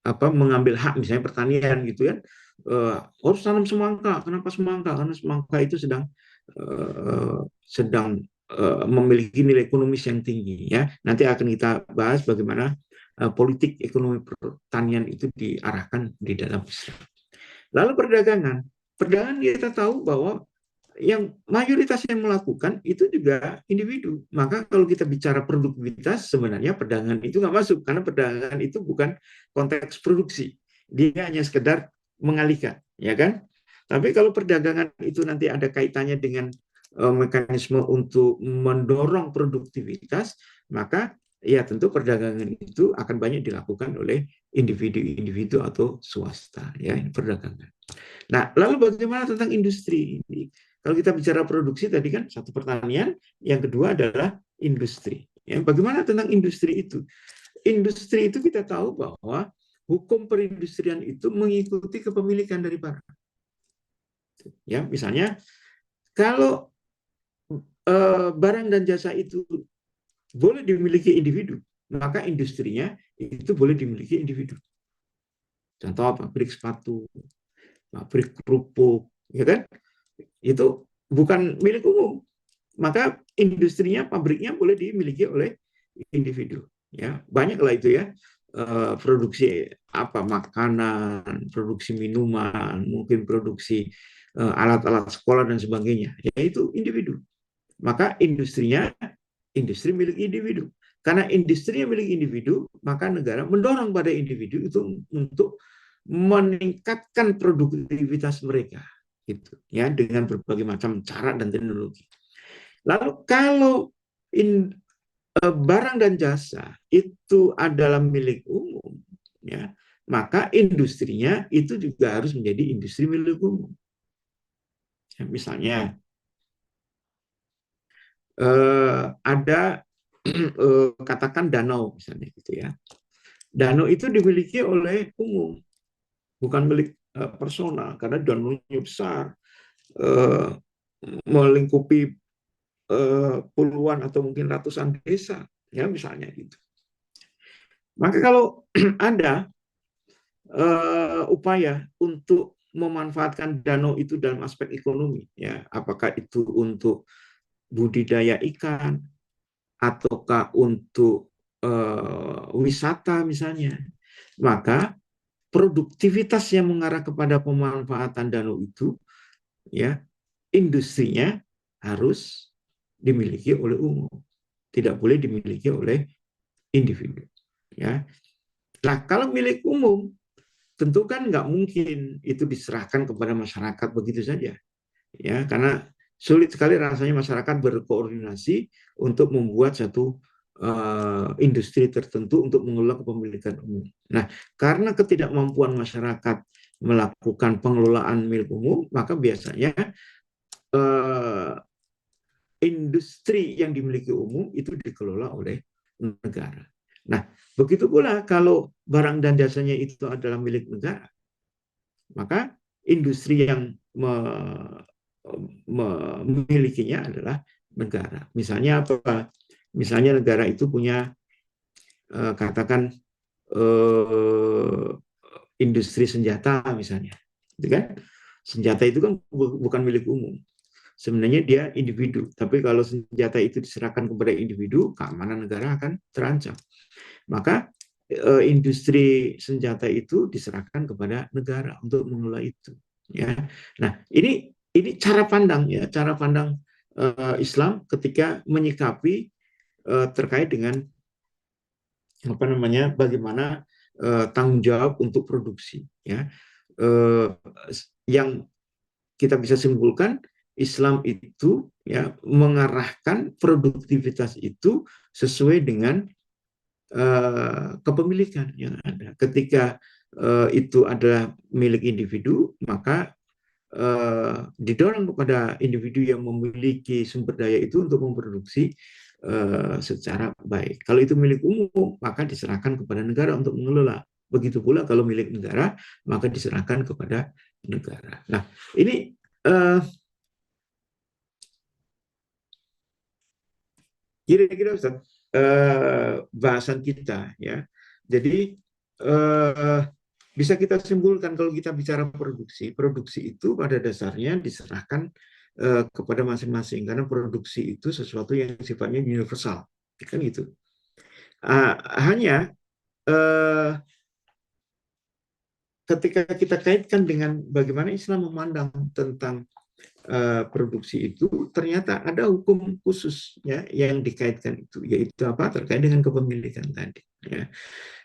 apa mengambil hak misalnya pertanian gitu kan, harus tanam semangka. Kenapa semangka? Karena semangka itu sedang memiliki nilai ekonomis yang tinggi, ya. Nanti akan kita bahas bagaimana politik ekonomi pertanian itu diarahkan di dalam Islam. Lalu perdagangan. Perdagangan kita tahu bahwa yang mayoritas yang melakukan itu juga individu. Maka kalau kita bicara produktivitas, sebenarnya perdagangan itu nggak masuk, karena perdagangan itu bukan konteks produksi. Dia hanya sekedar mengalihkan, ya kan? Tapi kalau perdagangan itu nanti ada kaitannya dengan mekanisme untuk mendorong produktivitas, maka ya tentu perdagangan itu akan banyak dilakukan oleh individu-individu atau swasta, ya, perdagangan. Nah, lalu bagaimana tentang industri ini? Kalau kita bicara produksi tadi kan satu pertanian, yang kedua adalah industri. Ya, bagaimana tentang industri itu? Industri itu kita tahu bahwa hukum perindustrian itu mengikuti kepemilikan dari para. Ya, misalnya kalau barang dan jasa itu boleh dimiliki individu, maka industrinya itu boleh dimiliki individu. Contoh pabrik sepatu, pabrik kerupuk, ya kan? Itu bukan milik umum. Maka industrinya, pabriknya boleh dimiliki oleh individu. Ya, banyaklah itu ya, produksi apa makanan, produksi minuman, mungkin produksi alat-alat sekolah dan sebagainya. Ya itu individu. Maka industrinya industri milik individu. Karena industrinya milik individu, maka negara mendorong pada individu itu untuk meningkatkan produktivitas mereka, gitu ya, dengan berbagai macam cara dan teknologi. Lalu kalau barang dan jasa itu adalah milik umum, ya, maka industrinya itu juga harus menjadi industri milik umum. Ya, misalnya ada katakan danau misalnya gitu ya. Danau itu dimiliki oleh umum, bukan milik personal, karena danaunya besar, melingkupi puluhan atau mungkin ratusan desa, ya misalnya gitu. Maka kalau ada upaya untuk memanfaatkan danau itu dalam aspek ekonomi, ya apakah itu untuk budidaya ikan ataukah untuk wisata misalnya, maka produktivitas yang mengarah kepada pemanfaatan danau itu, ya industrinya harus dimiliki oleh umum, tidak boleh dimiliki oleh individu. Ya, nah kalau milik umum tentu kan nggak mungkin itu diserahkan kepada masyarakat begitu saja, ya karena sulit sekali rasanya masyarakat berkoordinasi untuk membuat satu industri tertentu untuk mengelola kepemilikan umum. Nah, karena ketidakmampuan masyarakat melakukan pengelolaan milik umum, maka biasanya uh, industri yang dimiliki umum itu dikelola oleh negara. Nah, begitu pula kalau barang dan jasanya itu adalah milik negara, maka industri yang memilikinya adalah negara. Misalnya apa? Misalnya negara itu punya katakan industri senjata misalnya, gitu kan? Senjata itu kan bukan milik umum. sebenarnya dia individu. Tapi kalau senjata itu diserahkan kepada individu, keamanan negara akan terancam. Maka industri senjata itu diserahkan kepada negara untuk mengelola itu. Ya, nah ini cara pandang ya, cara pandang Islam ketika menyikapi terkait dengan apa namanya, bagaimana tanggung jawab untuk produksi. Ya, yang kita bisa simpulkan Islam itu ya mengarahkan produktivitas itu sesuai dengan kepemilikan yang ada. Ketika itu adalah milik individu, maka didorong kepada individu yang memiliki sumber daya itu untuk memproduksi secara baik. Kalau itu milik umum, maka diserahkan kepada negara untuk mengelola. Begitu pula kalau milik negara, maka diserahkan kepada negara. Nah, ini kira-kira Ustaz, bahasan kita ya. Jadi bisa kita simpulkan kalau kita bicara produksi, produksi itu pada dasarnya diserahkan kepada masing-masing karena produksi itu sesuatu yang sifatnya universal, kan gitu. Hanya ketika kita kaitkan dengan bagaimana Islam memandang tentang produksi itu, ternyata ada hukum khusus ya yang dikaitkan itu, yaitu apa, terkait dengan kepemilikan tadi ya.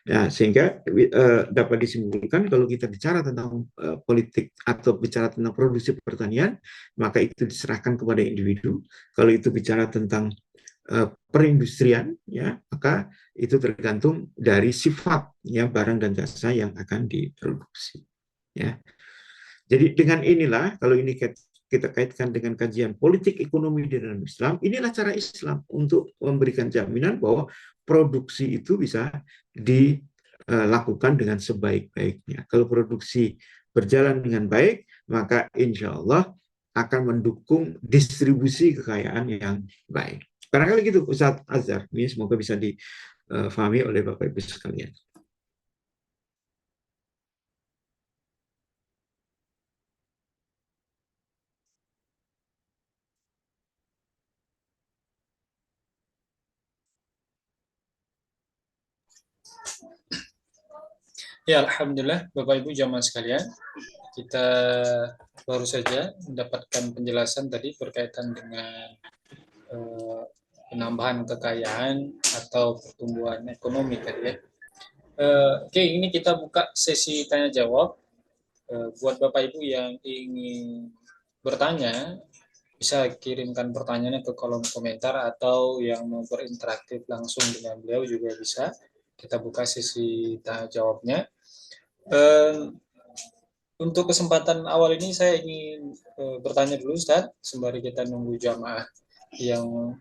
Nah, sehingga dapat disimpulkan kalau kita bicara tentang politik atau bicara tentang produksi pertanian, maka itu diserahkan kepada individu. Kalau itu bicara tentang perindustrian ya, maka itu tergantung dari sifat ya barang dan jasa yang akan diproduksi ya. Jadi dengan inilah, kalau ini kita kaitkan dengan kajian politik ekonomi di dalam Islam, inilah cara Islam untuk memberikan jaminan bahwa produksi itu bisa dilakukan dengan sebaik-baiknya. Kalau produksi berjalan dengan baik, maka insya Allah akan mendukung distribusi kekayaan yang baik. Barangkali gitu Ustadz Azhar, ini semoga bisa difahami oleh Bapak Ibu sekalian. Ya, Alhamdulillah, Bapak Ibu jamaah sekalian, kita baru saja mendapatkan penjelasan tadi berkaitan dengan penambahan kekayaan atau pertumbuhan ekonomi tadi ya. Oke, ini kita buka sesi tanya jawab. Buat Bapak Ibu yang ingin bertanya, bisa kirimkan pertanyaannya ke kolom komentar, atau yang mau berinteraktif langsung dengan beliau juga bisa. Kita buka sesi tanya jawabnya. Untuk kesempatan awal ini saya ingin bertanya dulu Ustaz, sembari kita nunggu jamaah yang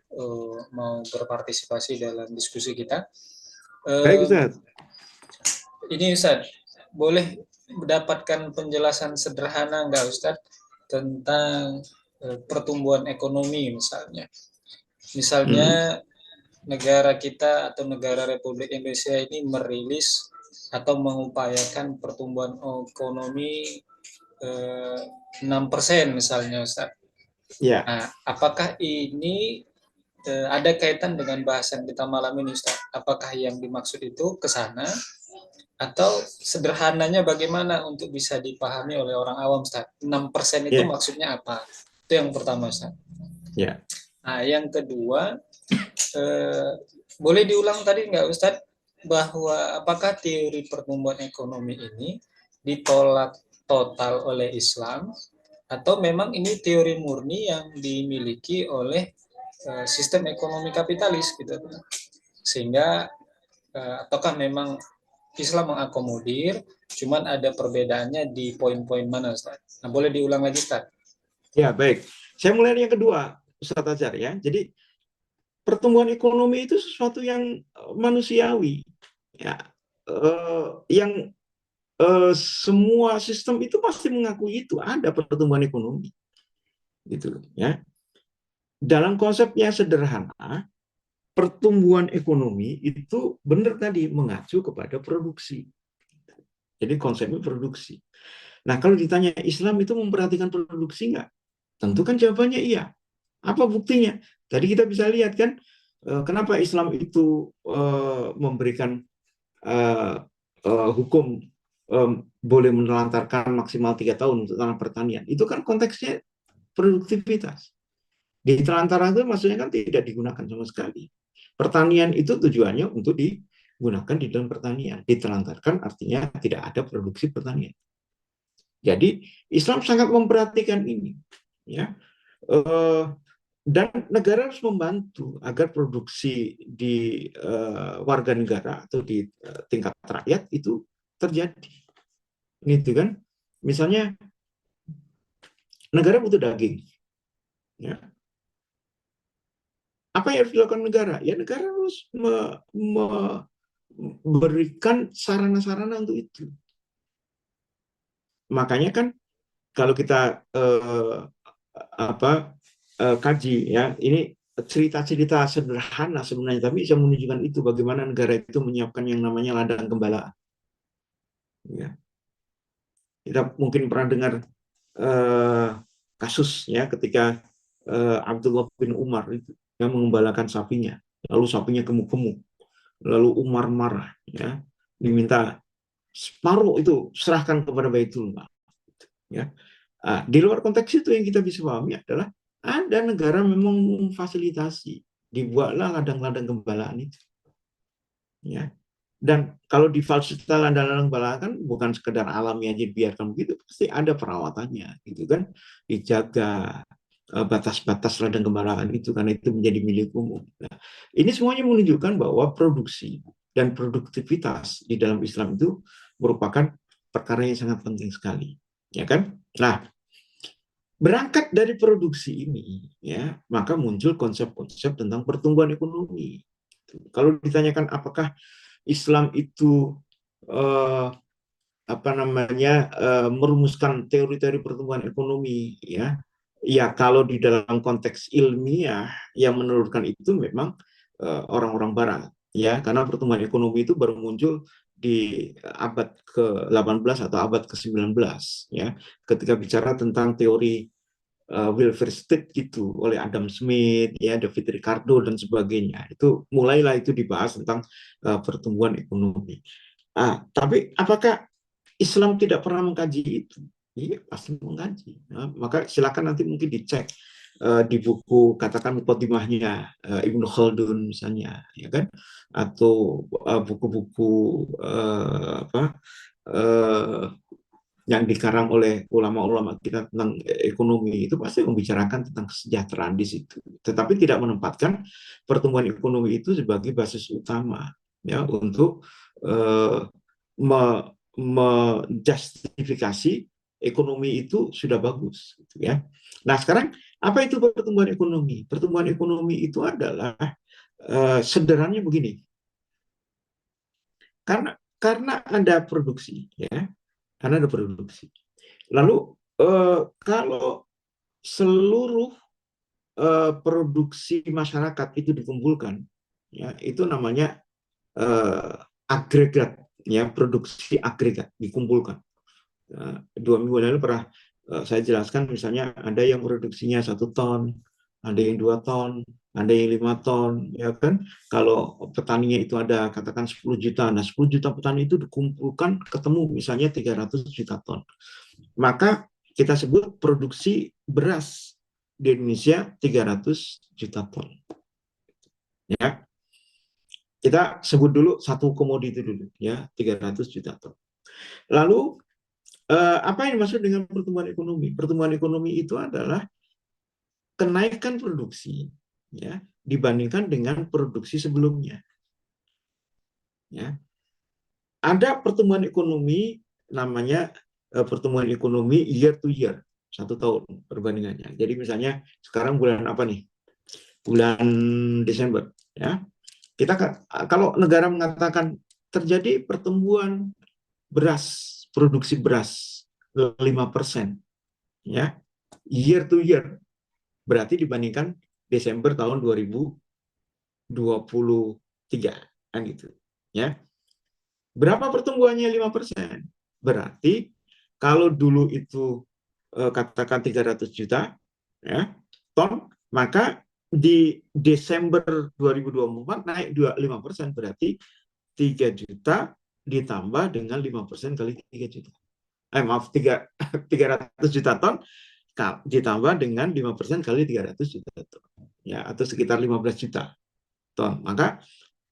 mau berpartisipasi dalam diskusi kita. Baik Ustaz. Ini Ustaz, boleh mendapatkan penjelasan sederhana nggak Ustaz tentang pertumbuhan ekonomi misalnya? Misalnya negara kita atau negara Republik Indonesia ini merilis atau mengupayakan pertumbuhan ekonomi 6% misalnya Ustaz. Ya. Nah, apakah ini ada kaitan dengan bahasan kita malam ini Ustaz? Apakah yang dimaksud itu ke sana, atau sederhananya bagaimana untuk bisa dipahami oleh orang awam Ustaz? 6% itu maksudnya apa? Itu yang pertama Ustaz. Ya. Nah, yang kedua, boleh diulang tadi nggak Ustadz, bahwa apakah teori pertumbuhan ekonomi ini ditolak total oleh Islam, atau memang ini teori murni yang dimiliki oleh sistem ekonomi kapitalis gitu, sehingga ataukah memang Islam mengakomodir, cuman ada perbedaannya di poin-poin mana Ustadz? Nah, boleh diulang lagi Ustadz? Ya, baik. Saya mulai yang kedua Ustadz Azhar ya. Jadi pertumbuhan ekonomi itu sesuatu yang manusiawi ya, yang semua sistem itu pasti mengakui itu ada pertumbuhan ekonomi gitu ya. Dalam konsep yang sederhana, pertumbuhan ekonomi itu benar tadi mengacu kepada produksi, jadi konsepnya produksi. Nah, kalau ditanya Islam itu memperhatikan produksi nggak? Tentu kan jawabannya iya. Apa buktinya? Tadi kita bisa lihat kan, kenapa Islam itu memberikan eh, hukum boleh menelantarkan maksimal 3 tahun untuk tanah pertanian. Itu kan konteksnya produktivitas. Di telantaran itu maksudnya kan tidak digunakan sama sekali. Pertanian itu tujuannya untuk digunakan di dalam pertanian. Ditelantarkan artinya tidak ada produksi pertanian. Jadi Islam sangat memperhatikan ini, ya. Dan negara harus membantu agar produksi di warga negara atau di tingkat rakyat itu terjadi, gitu kan? Misalnya negara butuh daging, ya. Apa yang harus dilakukan negara? Ya negara harus memberikan sarana-sarana untuk itu. Makanya kan kalau kita kaji, ya, ini cerita-cerita sederhana sebenarnya, tapi bisa menunjukkan itu bagaimana negara itu menyiapkan yang namanya ladang gembala. Ya. Kita mungkin pernah dengar eh, kasus, ya, ketika Abdullah bin Umar itu yang mengembalakan sapinya, lalu sapinya gemuk-gemuk, lalu Umar marah, ya, diminta separuh itu serahkan kepada Baitullah. Ya. Di luar konteks itu yang kita bisa pahami adalah ada negara memang memfasilitasi, dibuatlah ladang-ladang gembalaan itu. Ya. Dan kalau di fasilitas ladang-ladang gembalaan kan bukan sekedar alami aja dibiarkan begitu, pasti ada perawatannya, gitu kan, dijaga batas-batas ladang gembalaan itu karena itu menjadi milik umum. Nah, ini semuanya menunjukkan bahwa produksi dan produktivitas di dalam Islam itu merupakan perkara yang sangat penting sekali, ya kan? Nah, berangkat dari produksi ini, ya, maka muncul konsep-konsep tentang pertumbuhan ekonomi. Kalau ditanyakan apakah Islam itu eh, merumuskan teori-teori pertumbuhan ekonomi, ya, ya kalau di dalam konteks ilmiah yang menelurkan itu memang orang-orang Barat, ya, karena pertumbuhan ekonomi itu baru muncul di abad ke-18 atau abad ke-19, ya, ketika bicara tentang teori welfare state gitu oleh Adam Smith, ya, David Ricardo dan sebagainya. Itu mulailah itu dibahas tentang pertumbuhan ekonomi. Tapi apakah Islam tidak pernah mengkaji itu? Iya, pasti mengkaji. Nah, maka silakan nanti mungkin dicek di buku, katakan mukadimahnya Ibnu Khaldun misalnya, ya kan? Atau buku-buku uh, yang dikarang oleh ulama-ulama kita tentang ekonomi itu pasti membicarakan tentang kesejahteraan di situ, tetapi tidak menempatkan pertumbuhan ekonomi itu sebagai basis utama, ya, untuk menjustifikasi ekonomi itu sudah bagus, gitu ya. Nah sekarang apa itu pertumbuhan ekonomi? Pertumbuhan ekonomi itu adalah sederhananya begini, karena ada produksi, ya, karena ada produksi. Lalu kalau seluruh produksi masyarakat itu dikumpulkan, ya, itu namanya agregat, ya, produksi agregat dikumpulkan. 2 minggu lalu pernah saya jelaskan, misalnya ada yang produksinya 1 ton, ada yang 2 ton, ada yang 5 ton, ya kan? Kalau petaninya itu ada katakan 10 juta, nah 10 juta petani itu dikumpulkan ketemu misalnya 300 juta ton. Maka kita sebut produksi beras di Indonesia 300 juta ton. Ya, kita sebut dulu satu komoditi dulu, ya, 300 juta ton. Lalu apa yang dimaksud dengan pertumbuhan ekonomi? Pertumbuhan ekonomi itu adalah kenaikan produksi, ya, dibandingkan dengan produksi sebelumnya. Ya, ada pertumbuhan ekonomi namanya pertumbuhan ekonomi year to year, 1 tahun perbandingannya. Jadi misalnya sekarang bulan apa nih? Bulan Desember, ya. Kita kalau negara mengatakan terjadi pertumbuhan beras, produksi beras 5%, ya, year to year, berarti dibandingkan Desember tahun 2023, kan gitu, ya. Berapa pertumbuhannya 5%? Berarti kalau dulu itu katakan 300 juta, ya, ton, maka di Desember 2024 naik 25%, berarti 3 juta ditambah dengan 5% kali 3 juta. Maaf, 300 juta ton ditambah dengan 5% kali 300 juta ton. Ya, atau sekitar 15 juta ton. Maka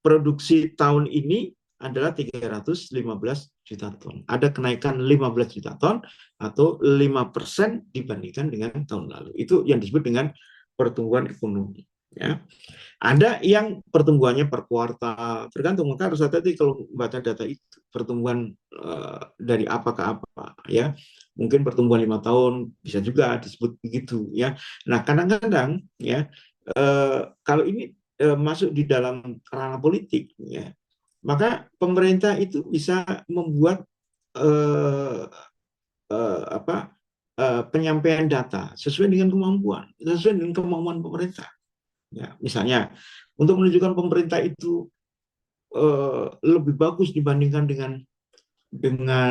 produksi tahun ini adalah 315 juta ton. Ada kenaikan 15 juta ton atau 5% dibandingkan dengan tahun lalu. Itu yang disebut dengan pertumbuhan ekonomi. Ya. Ada yang pertumbuhannya per kuartal, tergantung. Maka harus hati-hati kalau baca data itu, pertumbuhan dari apa ke apa, ya. Mungkin pertumbuhan 5 tahun bisa juga disebut begitu, ya. Nah, kadang-kadang, ya, kalau ini masuk di dalam ranah politik, ya, maka pemerintah itu bisa membuat eh, penyampaian data sesuai dengan kemampuan pemerintah. Ya, misalnya untuk menunjukkan pemerintah itu lebih bagus dibandingkan dengan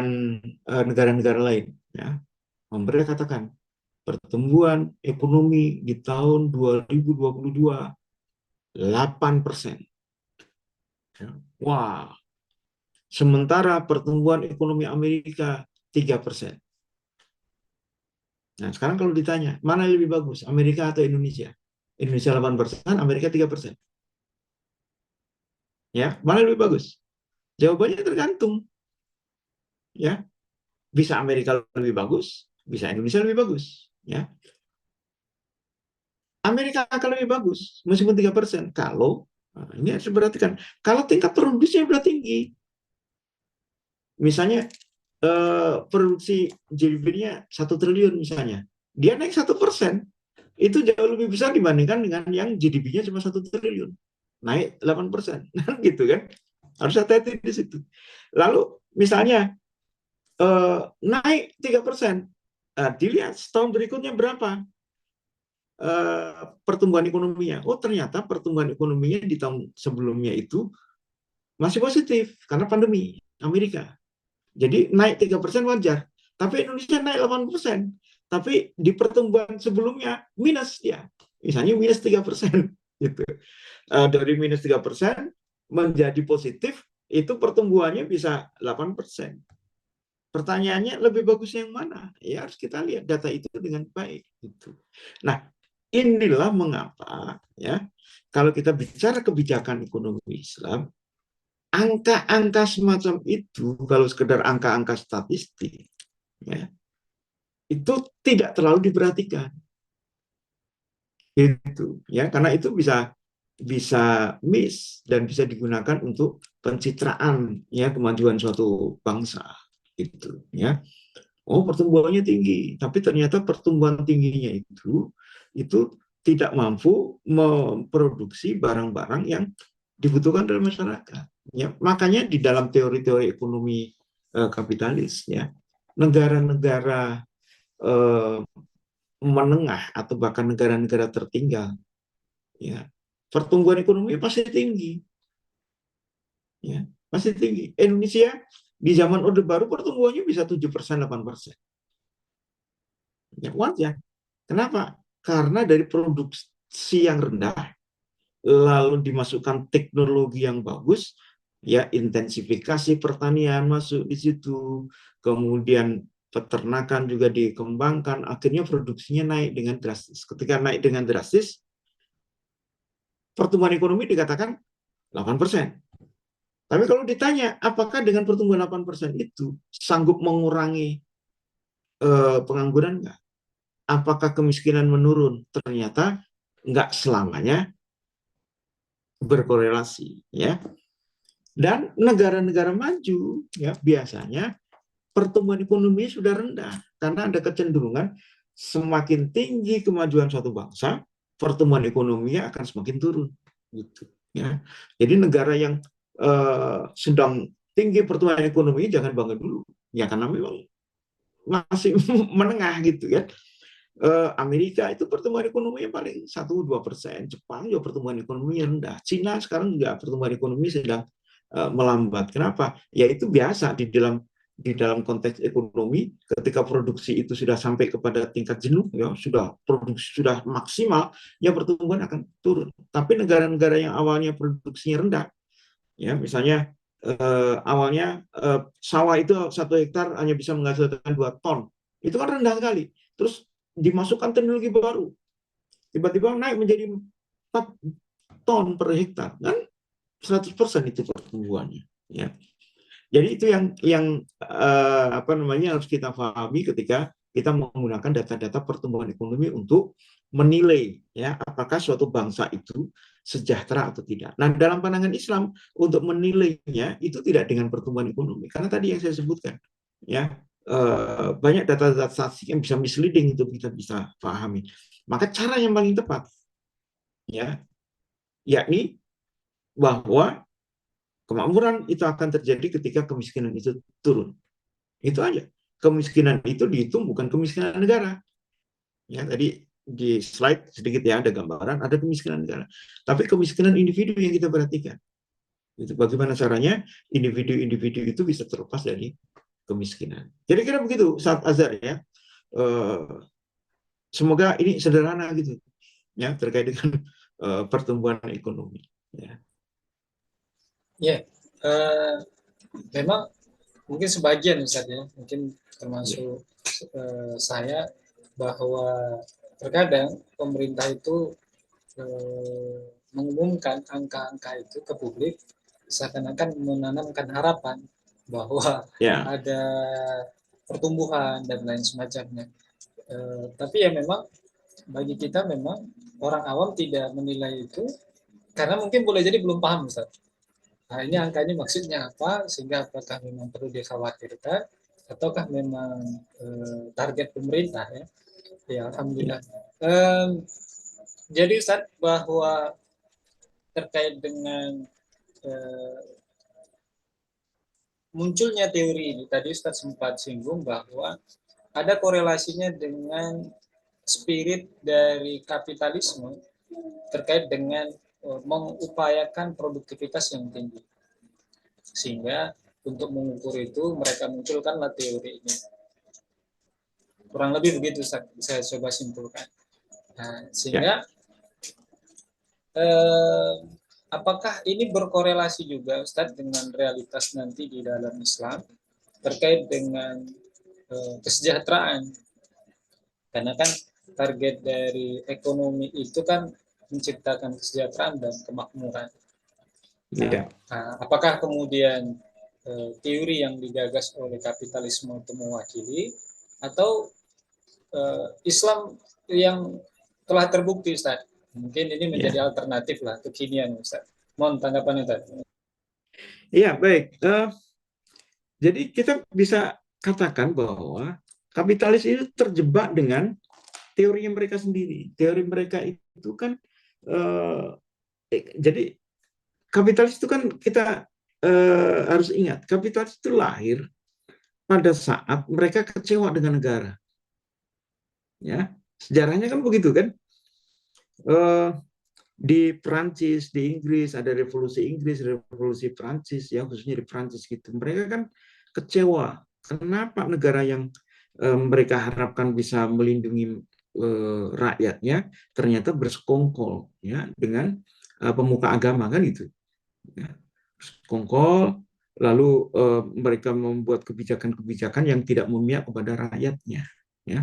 negara-negara lain. Ya, pemerintah katakan pertumbuhan ekonomi di tahun 2022 8%. Ya. Wah, sementara pertumbuhan ekonomi Amerika 3%. Nah, sekarang kalau ditanya, mana yang lebih bagus, Amerika atau Indonesia? Indonesia 8%, Amerika 3%. Ya, mana yang lebih bagus? Jawabannya tergantung. Ya, bisa Amerika lebih bagus, bisa Indonesia lebih bagus. Ya, Amerika akan lebih bagus meskipun 3%. Kalau ini harus diperhatikan, kalau tingkat produksinya sudah tinggi, misalnya produksi GDP-nya 1 triliun misalnya, dia naik 1%, itu jauh lebih besar dibandingkan dengan yang GDP-nya cuma 1 triliun, naik 8%, gitu kan? Harus hati-hati di situ. Lalu misalnya naik 3%, dilihat setahun berikutnya berapa pertumbuhan ekonominya. Oh, ternyata pertumbuhan ekonominya di tahun sebelumnya itu masih positif karena pandemi Amerika. Jadi naik 3% wajar. Tapi Indonesia naik 8%. Tapi di pertumbuhan sebelumnya minus ya. Misalnya minus 3%. Gitu. Dari minus 3% menjadi positif, itu pertumbuhannya bisa 8%. Pertanyaannya lebih bagus yang mana? Ya harus kita lihat data itu dengan baik. Gitu. Nah, inilah mengapa ya kalau kita bicara kebijakan ekonomi Islam, angka-angka semacam itu, kalau sekedar angka-angka statistik, ya, itu tidak terlalu diperhatikan, itu, ya, karena itu bisa bisa miss dan bisa digunakan untuk pencitraan ya kemajuan suatu bangsa, itu, ya. Oh, pertumbuhannya tinggi, tapi ternyata pertumbuhan tingginya itu tidak mampu memproduksi barang-barang yang dibutuhkan dalam masyarakat. Ya, makanya di dalam teori-teori ekonomi kapitalis, ya, negara-negara eh, menengah atau bahkan negara-negara tertinggal, ya, pertumbuhan ekonomi pasti tinggi, ya, pasti tinggi. Indonesia di zaman Orde Baru pertumbuhannya bisa 7%, 8%. Ya, wajar. Kenapa? Karena dari produksi yang rendah, lalu dimasukkan teknologi yang bagus, ya, intensifikasi pertanian masuk di situ, kemudian peternakan juga dikembangkan, akhirnya produksinya naik dengan drastis. Ketika naik dengan drastis, pertumbuhan ekonomi dikatakan 8%. Tapi kalau ditanya, apakah dengan pertumbuhan 8% itu sanggup mengurangi pengangguran? Enggak. Apakah kemiskinan menurun? Ternyata enggak selamanya berkorelasi, ya. Dan negara-negara maju, ya, biasanya pertumbuhan ekonomi sudah rendah karena ada kecenderungan semakin tinggi kemajuan suatu bangsa, pertumbuhan ekonominya akan semakin turun, gitu, ya. Jadi negara yang sedang tinggi pertumbuhan ekonomi jangan bangga dulu, ya, karena memang masih menengah, gitu, ya. Amerika itu pertumbuhan ekonominya paling 1-2%, Jepang juga pertumbuhan ekonominya rendah, Cina sekarang juga pertumbuhan ekonomi sedang melambat. Kenapa? Ya itu biasa di dalam di dalam konteks ekonomi, ketika produksi itu sudah sampai kepada tingkat jenuh, ya sudah produksi sudah maksimal, ya pertumbuhan akan turun. Tapi negara-negara yang awalnya produksinya rendah, ya misalnya awalnya sawah itu 1 hektar hanya bisa menghasilkan 2 ton, itu kan rendah sekali. Terus dimasukkan teknologi baru, tiba-tiba naik menjadi 4 ton per hektar, kan 100% itu pertumbuhannya. Ya. Jadi itu yang apa namanya harus kita pahami ketika kita menggunakan data-data pertumbuhan ekonomi untuk menilai ya apakah suatu bangsa itu sejahtera atau tidak. Nah, dalam pandangan Islam untuk menilainya itu tidak dengan pertumbuhan ekonomi, karena tadi yang saya sebutkan ya banyak data-data statistik yang bisa misleading itu kita bisa pahami. Maka cara yang paling tepat ya yakni bahwa kemakmuran itu akan terjadi ketika kemiskinan itu turun. Itu aja. Kemiskinan itu dihitung bukan kemiskinan negara. Ya, tadi di slide sedikit ya ada gambaran, ada kemiskinan negara. Tapi kemiskinan individu yang kita perhatikan. Itu bagaimana caranya individu-individu itu bisa terlepas dari kemiskinan. Kira-kira begitu saat Azhar ya. Semoga ini sederhana gitu ya terkait dengan pertumbuhan ekonomi. Ya. Ya, memang mungkin sebagian Ustaz ya, mungkin termasuk saya, bahwa terkadang pemerintah itu mengumumkan angka-angka itu ke publik seakan-akan menanamkan harapan bahwa Ya. ada pertumbuhan dan lain semacamnya. Tapi ya memang bagi kita memang orang awam tidak menilai itu karena mungkin boleh jadi belum paham Ustaz. Nah, ini angkanya maksudnya apa, sehingga apakah memang perlu dikhawatirkan, ataukah memang target pemerintah ya. Ya, Alhamdulillah. Jadi Ustaz, bahwa terkait dengan munculnya teori ini, tadi Ustaz sempat singgung bahwa ada korelasinya dengan spirit dari kapitalisme terkait dengan mengupayakan produktivitas yang tinggi. Sehingga untuk mengukur itu mereka munculkanlah teori ini. Kurang lebih begitu saya coba simpulkan. Nah, sehingga apakah ini berkorelasi juga Ustadz dengan realitas nanti di dalam Islam terkait dengan kesejahteraan? Karena kan target dari ekonomi itu kan menciptakan kesejahteraan dan kemakmuran. Nah, apakah kemudian teori yang digagas oleh kapitalisme itu mewakili, atau Islam yang telah terbukti Ustaz? Mungkin ini menjadi alternatif lah, kekinian Ustaz. Mohon tanggapannya tadi. Iya, baik. Jadi kita bisa katakan bahwa kapitalis itu terjebak dengan teori mereka sendiri. Teori mereka itu kan jadi kapitalis itu kan kita harus ingat, kapitalis itu lahir pada saat mereka kecewa dengan negara. Ya, sejarahnya kan begitu kan. Di Prancis, di Inggris ada revolusi Inggris, revolusi Prancis ya, khususnya di Prancis gitu. Mereka kan kecewa. Kenapa negara yang mereka harapkan bisa melindungi rakyatnya ternyata bersekongkol ya dengan pemuka agama kan gitu. Ya. Bersekongkol, lalu mereka membuat kebijakan-kebijakan yang tidak memihak kepada rakyatnya. Ya.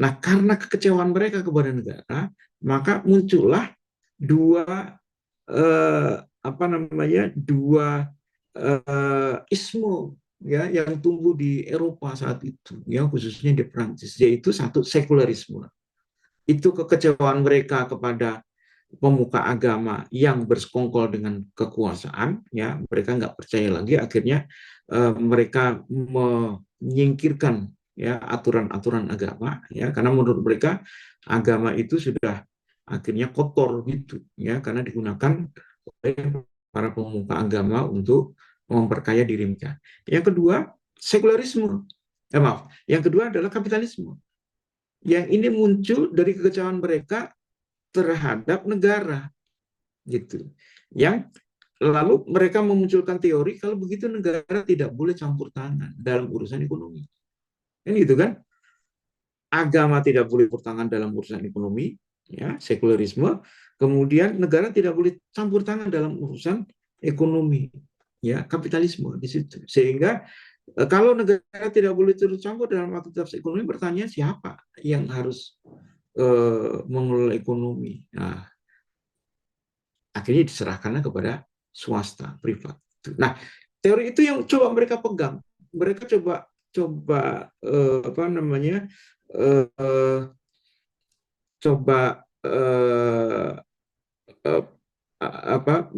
Nah, karena kekecewaan mereka kepada negara, maka muncullah dua isme ya yang tumbuh di Eropa saat itu ya khususnya di Prancis, yaitu satu sekularisme. Itu kekecewaan mereka kepada pemuka agama yang bersekongkol dengan kekuasaan ya, mereka nggak percaya lagi, akhirnya mereka menyingkirkan ya aturan-aturan agama ya, karena menurut mereka agama itu sudah akhirnya kotor gitu ya, karena digunakan oleh para pemuka agama untuk memperkaya diri mereka. Yang kedua sekularisme, maaf, yang kedua adalah kapitalisme. Yang ini muncul dari kekecewaan mereka terhadap negara gitu. Yang Lalu mereka memunculkan teori kalau begitu negara tidak boleh campur tangan dalam urusan ekonomi. Kan gitu kan? Agama tidak boleh campur tangan dalam urusan ekonomi, ya, sekularisme. Kemudian negara tidak boleh campur tangan dalam urusan ekonomi, ya, kapitalisme di situ. Sehingga kalau negara tidak boleh turut campur dalam aktivitas ekonomi, bertanya siapa yang harus mengelola ekonomi. Nah, akhirnya diserahkannya kepada swasta, privat. Nah, teori itu yang coba mereka pegang. Mereka coba coba apa namanya eh, coba eh, apa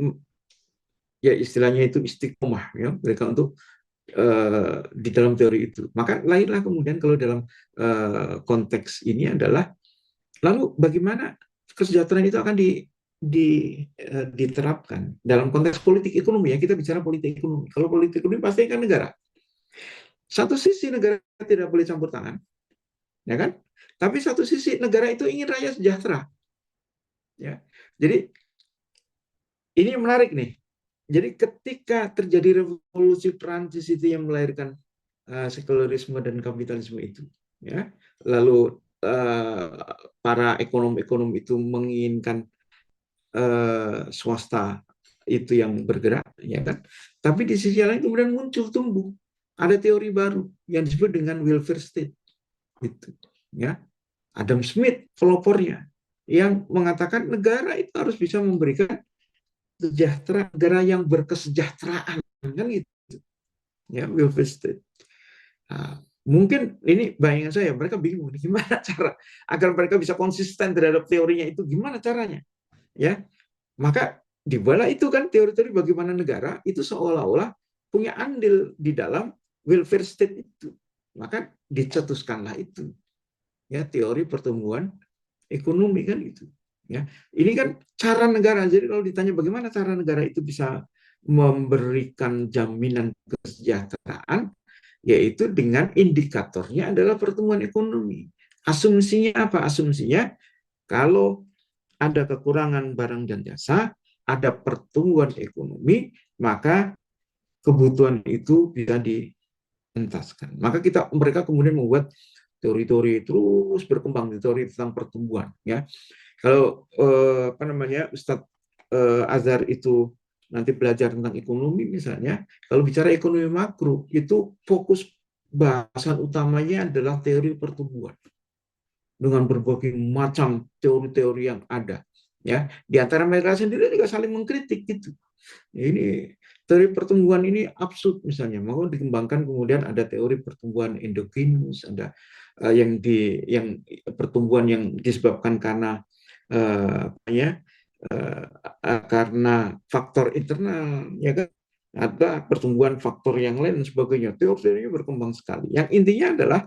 ya istilahnya itu istiqomah ya mereka untuk di dalam teori itu. Maka lahirlah kemudian kalau dalam konteks ini adalah lalu bagaimana kesejahteraan itu akan diterapkan dalam konteks politik ekonomi ya kita bicara politik ekonomi. Kalau politik ekonomi pasti kan negara. Satu sisi negara tidak boleh campur tangan, ya kan? Tapi satu sisi negara itu ingin rakyat sejahtera, ya. Jadi ini menarik nih. Jadi ketika terjadi revolusi Prancis itu yang melahirkan sekularisme dan kapitalisme itu, ya, lalu para ekonom-ekonom itu menginginkan swasta itu yang bergerak, ya kan? Tapi di sisi lain kemudian muncul tumbuh ada teori baru yang disebut dengan welfare state, gitu, ya. Adam Smith pelopornya yang mengatakan negara itu harus bisa memberikan sejahtera negara yang berkesejahteraan kan gitu ya welfare state. Nah, mungkin ini bayangan saya mereka bingung gimana cara agar mereka bisa konsisten terhadap teorinya itu gimana caranya ya maka dibalah itu kan teori-teori bagaimana negara itu seolah-olah punya andil di dalam welfare state itu maka dicetuskanlah itu ya teori pertumbuhan ekonomi kan gitu ya ini kan cara negara jadi kalau ditanya bagaimana cara negara itu bisa memberikan jaminan kesejahteraan yaitu dengan indikatornya adalah pertumbuhan ekonomi asumsinya apa asumsinya kalau ada kekurangan barang dan jasa ada pertumbuhan ekonomi maka kebutuhan itu bisa dientaskan maka mereka kemudian membuat teori-teori terus berkembang di teori tentang pertumbuhan ya kalau apa namanya Ustadz Azhar itu nanti belajar tentang ekonomi misalnya kalau bicara ekonomi makro itu fokus bahasan utamanya adalah teori pertumbuhan dengan berbagai macam teori-teori yang ada ya di antara mereka sendiri juga saling mengkritik gitu ini teori pertumbuhan ini absurd misalnya mau dikembangkan kemudian ada teori pertumbuhan endogenus ada yang pertumbuhan yang disebabkan karena karena faktor internal ya kan ada pertumbuhan faktor yang lain dan sebagainya teori-teorinya berkembang sekali yang intinya adalah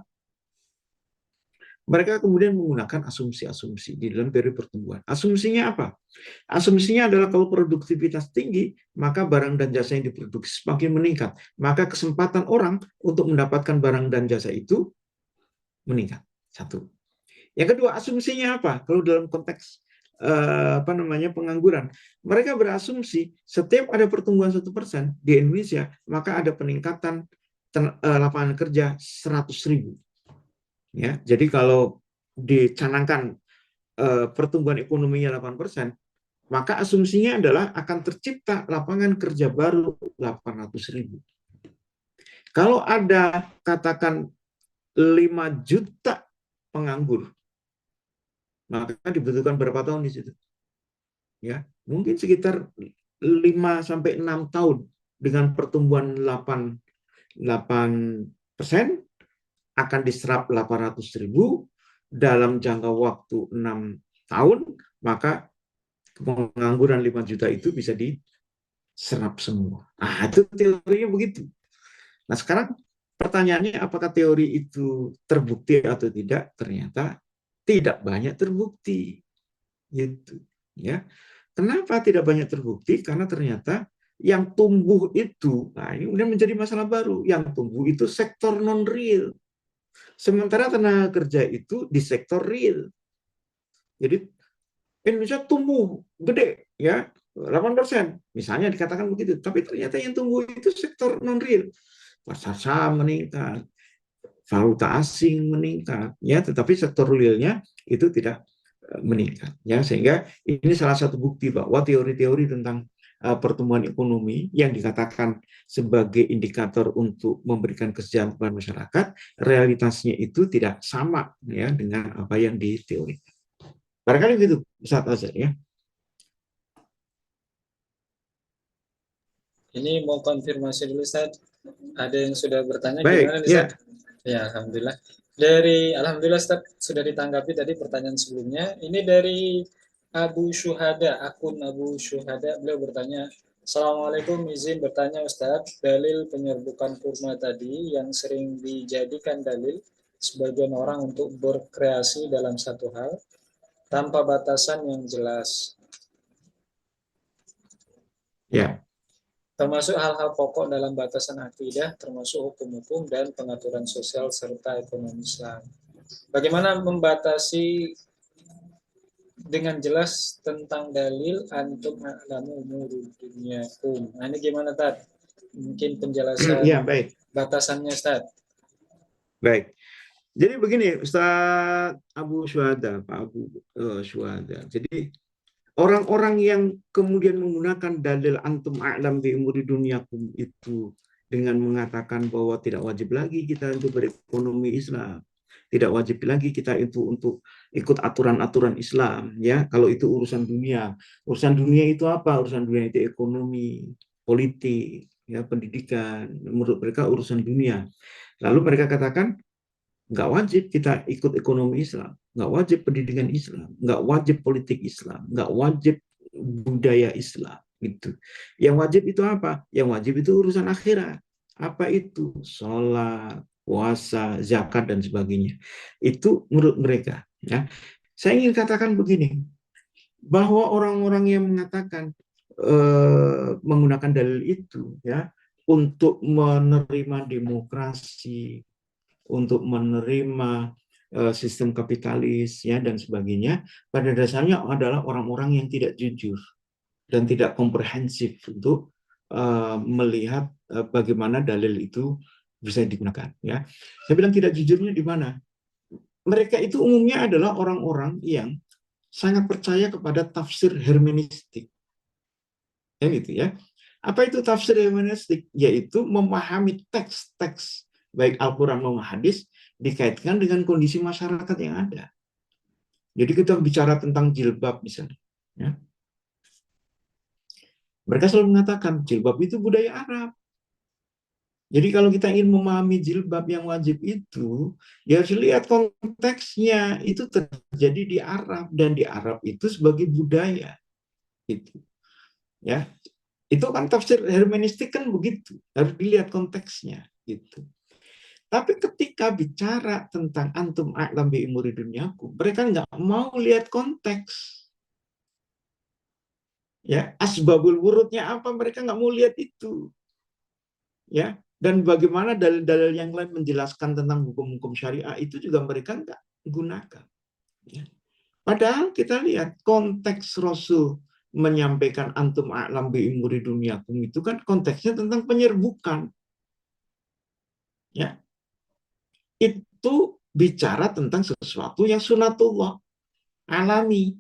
mereka kemudian menggunakan asumsi-asumsi di dalam teori pertumbuhan. Asumsinya apa? Asumsinya adalah kalau produktivitas tinggi, maka barang dan jasa yang diproduksi semakin meningkat. Maka kesempatan orang untuk mendapatkan barang dan jasa itu meningkat. Satu. Yang kedua, asumsinya apa? Kalau dalam konteks apa namanya pengangguran, mereka berasumsi setiap ada pertumbuhan 1% di Indonesia, maka ada peningkatan lapangan kerja 100.000. Ya, jadi kalau dicanangkan pertumbuhan ekonominya 8%, maka asumsinya adalah akan tercipta lapangan kerja baru 800.000. Kalau ada katakan 5 juta penganggur, maka dibutuhkan berapa tahun di situ? Ya, mungkin sekitar 5 sampai 6 tahun dengan pertumbuhan 8% akan diserap 800.000 dalam jangka waktu 6 tahun, maka pengangguran 5 juta itu bisa diserap semua. Nah, itu teorinya begitu. Nah, sekarang pertanyaannya apakah teori itu terbukti atau tidak? Ternyata tidak banyak terbukti. Gitu, ya. Kenapa tidak banyak terbukti? Karena ternyata yang tumbuh itu, nah ini kemudian menjadi masalah baru. Yang tumbuh itu sektor non-real. Sementara tenaga kerja itu di sektor real. Jadi Indonesia tumbuh gede ya 8%, misalnya dikatakan begitu, tapi ternyata yang tumbuh itu sektor non real, pasar saham meningkat, valuta asing meningkat, ya, tetapi sektor realnya itu tidak meningkat, ya, sehingga ini salah satu bukti bahwa teori-teori tentang pertumbuhan ekonomi yang dikatakan sebagai indikator untuk memberikan kesejahteraan masyarakat, realitasnya itu tidak sama ya dengan apa yang diteorikan. Barangkali begitu, Ustaz Azhar ya. Ini mau konfirmasi dulu, Ustaz. Ada yang sudah bertanya, gimana Baik, nih, Ustaz? ya, Ya, Alhamdulillah. Alhamdulillah, Ustaz, sudah ditanggapi tadi pertanyaan sebelumnya. Ini dari Abu Syuhada, akun Abu Syuhada. Beliau bertanya, Assalamualaikum, izin bertanya, Ustaz. Dalil penyerbukan kurma tadi yang sering dijadikan dalil sebagian orang untuk berkreasi dalam satu hal tanpa batasan yang jelas, ya. termasuk hal-hal pokok dalam batasan akidah, termasuk hukum-hukum dan pengaturan sosial serta ekonomi Islam. Bagaimana membatasi dengan jelas tentang dalil antum a'lamu umurud dunyakum. Nah, ini gimana, Tad? Mungkin penjelasan Ya, baik, batasannya, Tad. baik. Jadi begini, Ustaz Abu Syuhada, Pak Abu Syuhada. Jadi orang-orang yang kemudian menggunakan dalil antum a'lam bi umuri dunyakum itu dengan mengatakan bahwa tidak wajib lagi kita untuk berekonomi Islam, tidak wajib lagi kita itu untuk ikut aturan-aturan Islam, ya. Kalau itu urusan dunia. Urusan dunia itu apa? Urusan dunia itu ekonomi, politik, ya, pendidikan. Menurut mereka urusan dunia. Lalu mereka katakan nggak wajib kita ikut ekonomi Islam, nggak wajib pendidikan Islam, nggak wajib politik Islam, nggak wajib budaya Islam, gitu. Yang wajib itu apa? Yang wajib itu urusan akhirat. Apa itu? Sholat, puasa, zakat dan sebagainya. Itu menurut mereka. Ya, saya ingin katakan begini, bahwa orang-orang yang mengatakan menggunakan dalil itu, ya, untuk menerima demokrasi, untuk menerima sistem kapitalis, ya, dan sebagainya, pada dasarnya adalah orang-orang yang tidak jujur dan tidak komprehensif untuk melihat bagaimana dalil itu bisa digunakan, ya. Saya bilang tidak jujurnya di mana? Mereka itu umumnya adalah orang-orang yang sangat percaya kepada tafsir hermeneutik, ya, gitu ya. Apa itu tafsir hermeneutik? Yaitu memahami teks-teks baik Al-Quran maupun hadis dikaitkan dengan kondisi masyarakat yang ada. Jadi kita bicara tentang jilbab misalnya, ya. Mereka selalu mengatakan jilbab itu budaya Arab. Jadi kalau kita ingin memahami jilbab yang wajib itu, ya harus lihat konteksnya. Itu terjadi di Arab, dan di Arab itu sebagai budaya. Itu, ya. Itu kan tafsir hermeneutik kan begitu, harus dilihat konteksnya, gitu. Tapi ketika bicara tentang antum a'lam bi umuri dunyakum, mereka nggak mau lihat konteks. Ya, asbabul wurudnya apa, mereka nggak mau lihat itu. Ya, dan bagaimana dalil-dalil yang lain menjelaskan tentang hukum-hukum syariah itu juga mereka nggak gunakan. Ya. Padahal kita lihat konteks Rasul menyampaikan antum a'lam bi umuri dunyakum itu kan konteksnya tentang penyerbukan. Ya, itu bicara tentang sesuatu yang sunatullah, alami,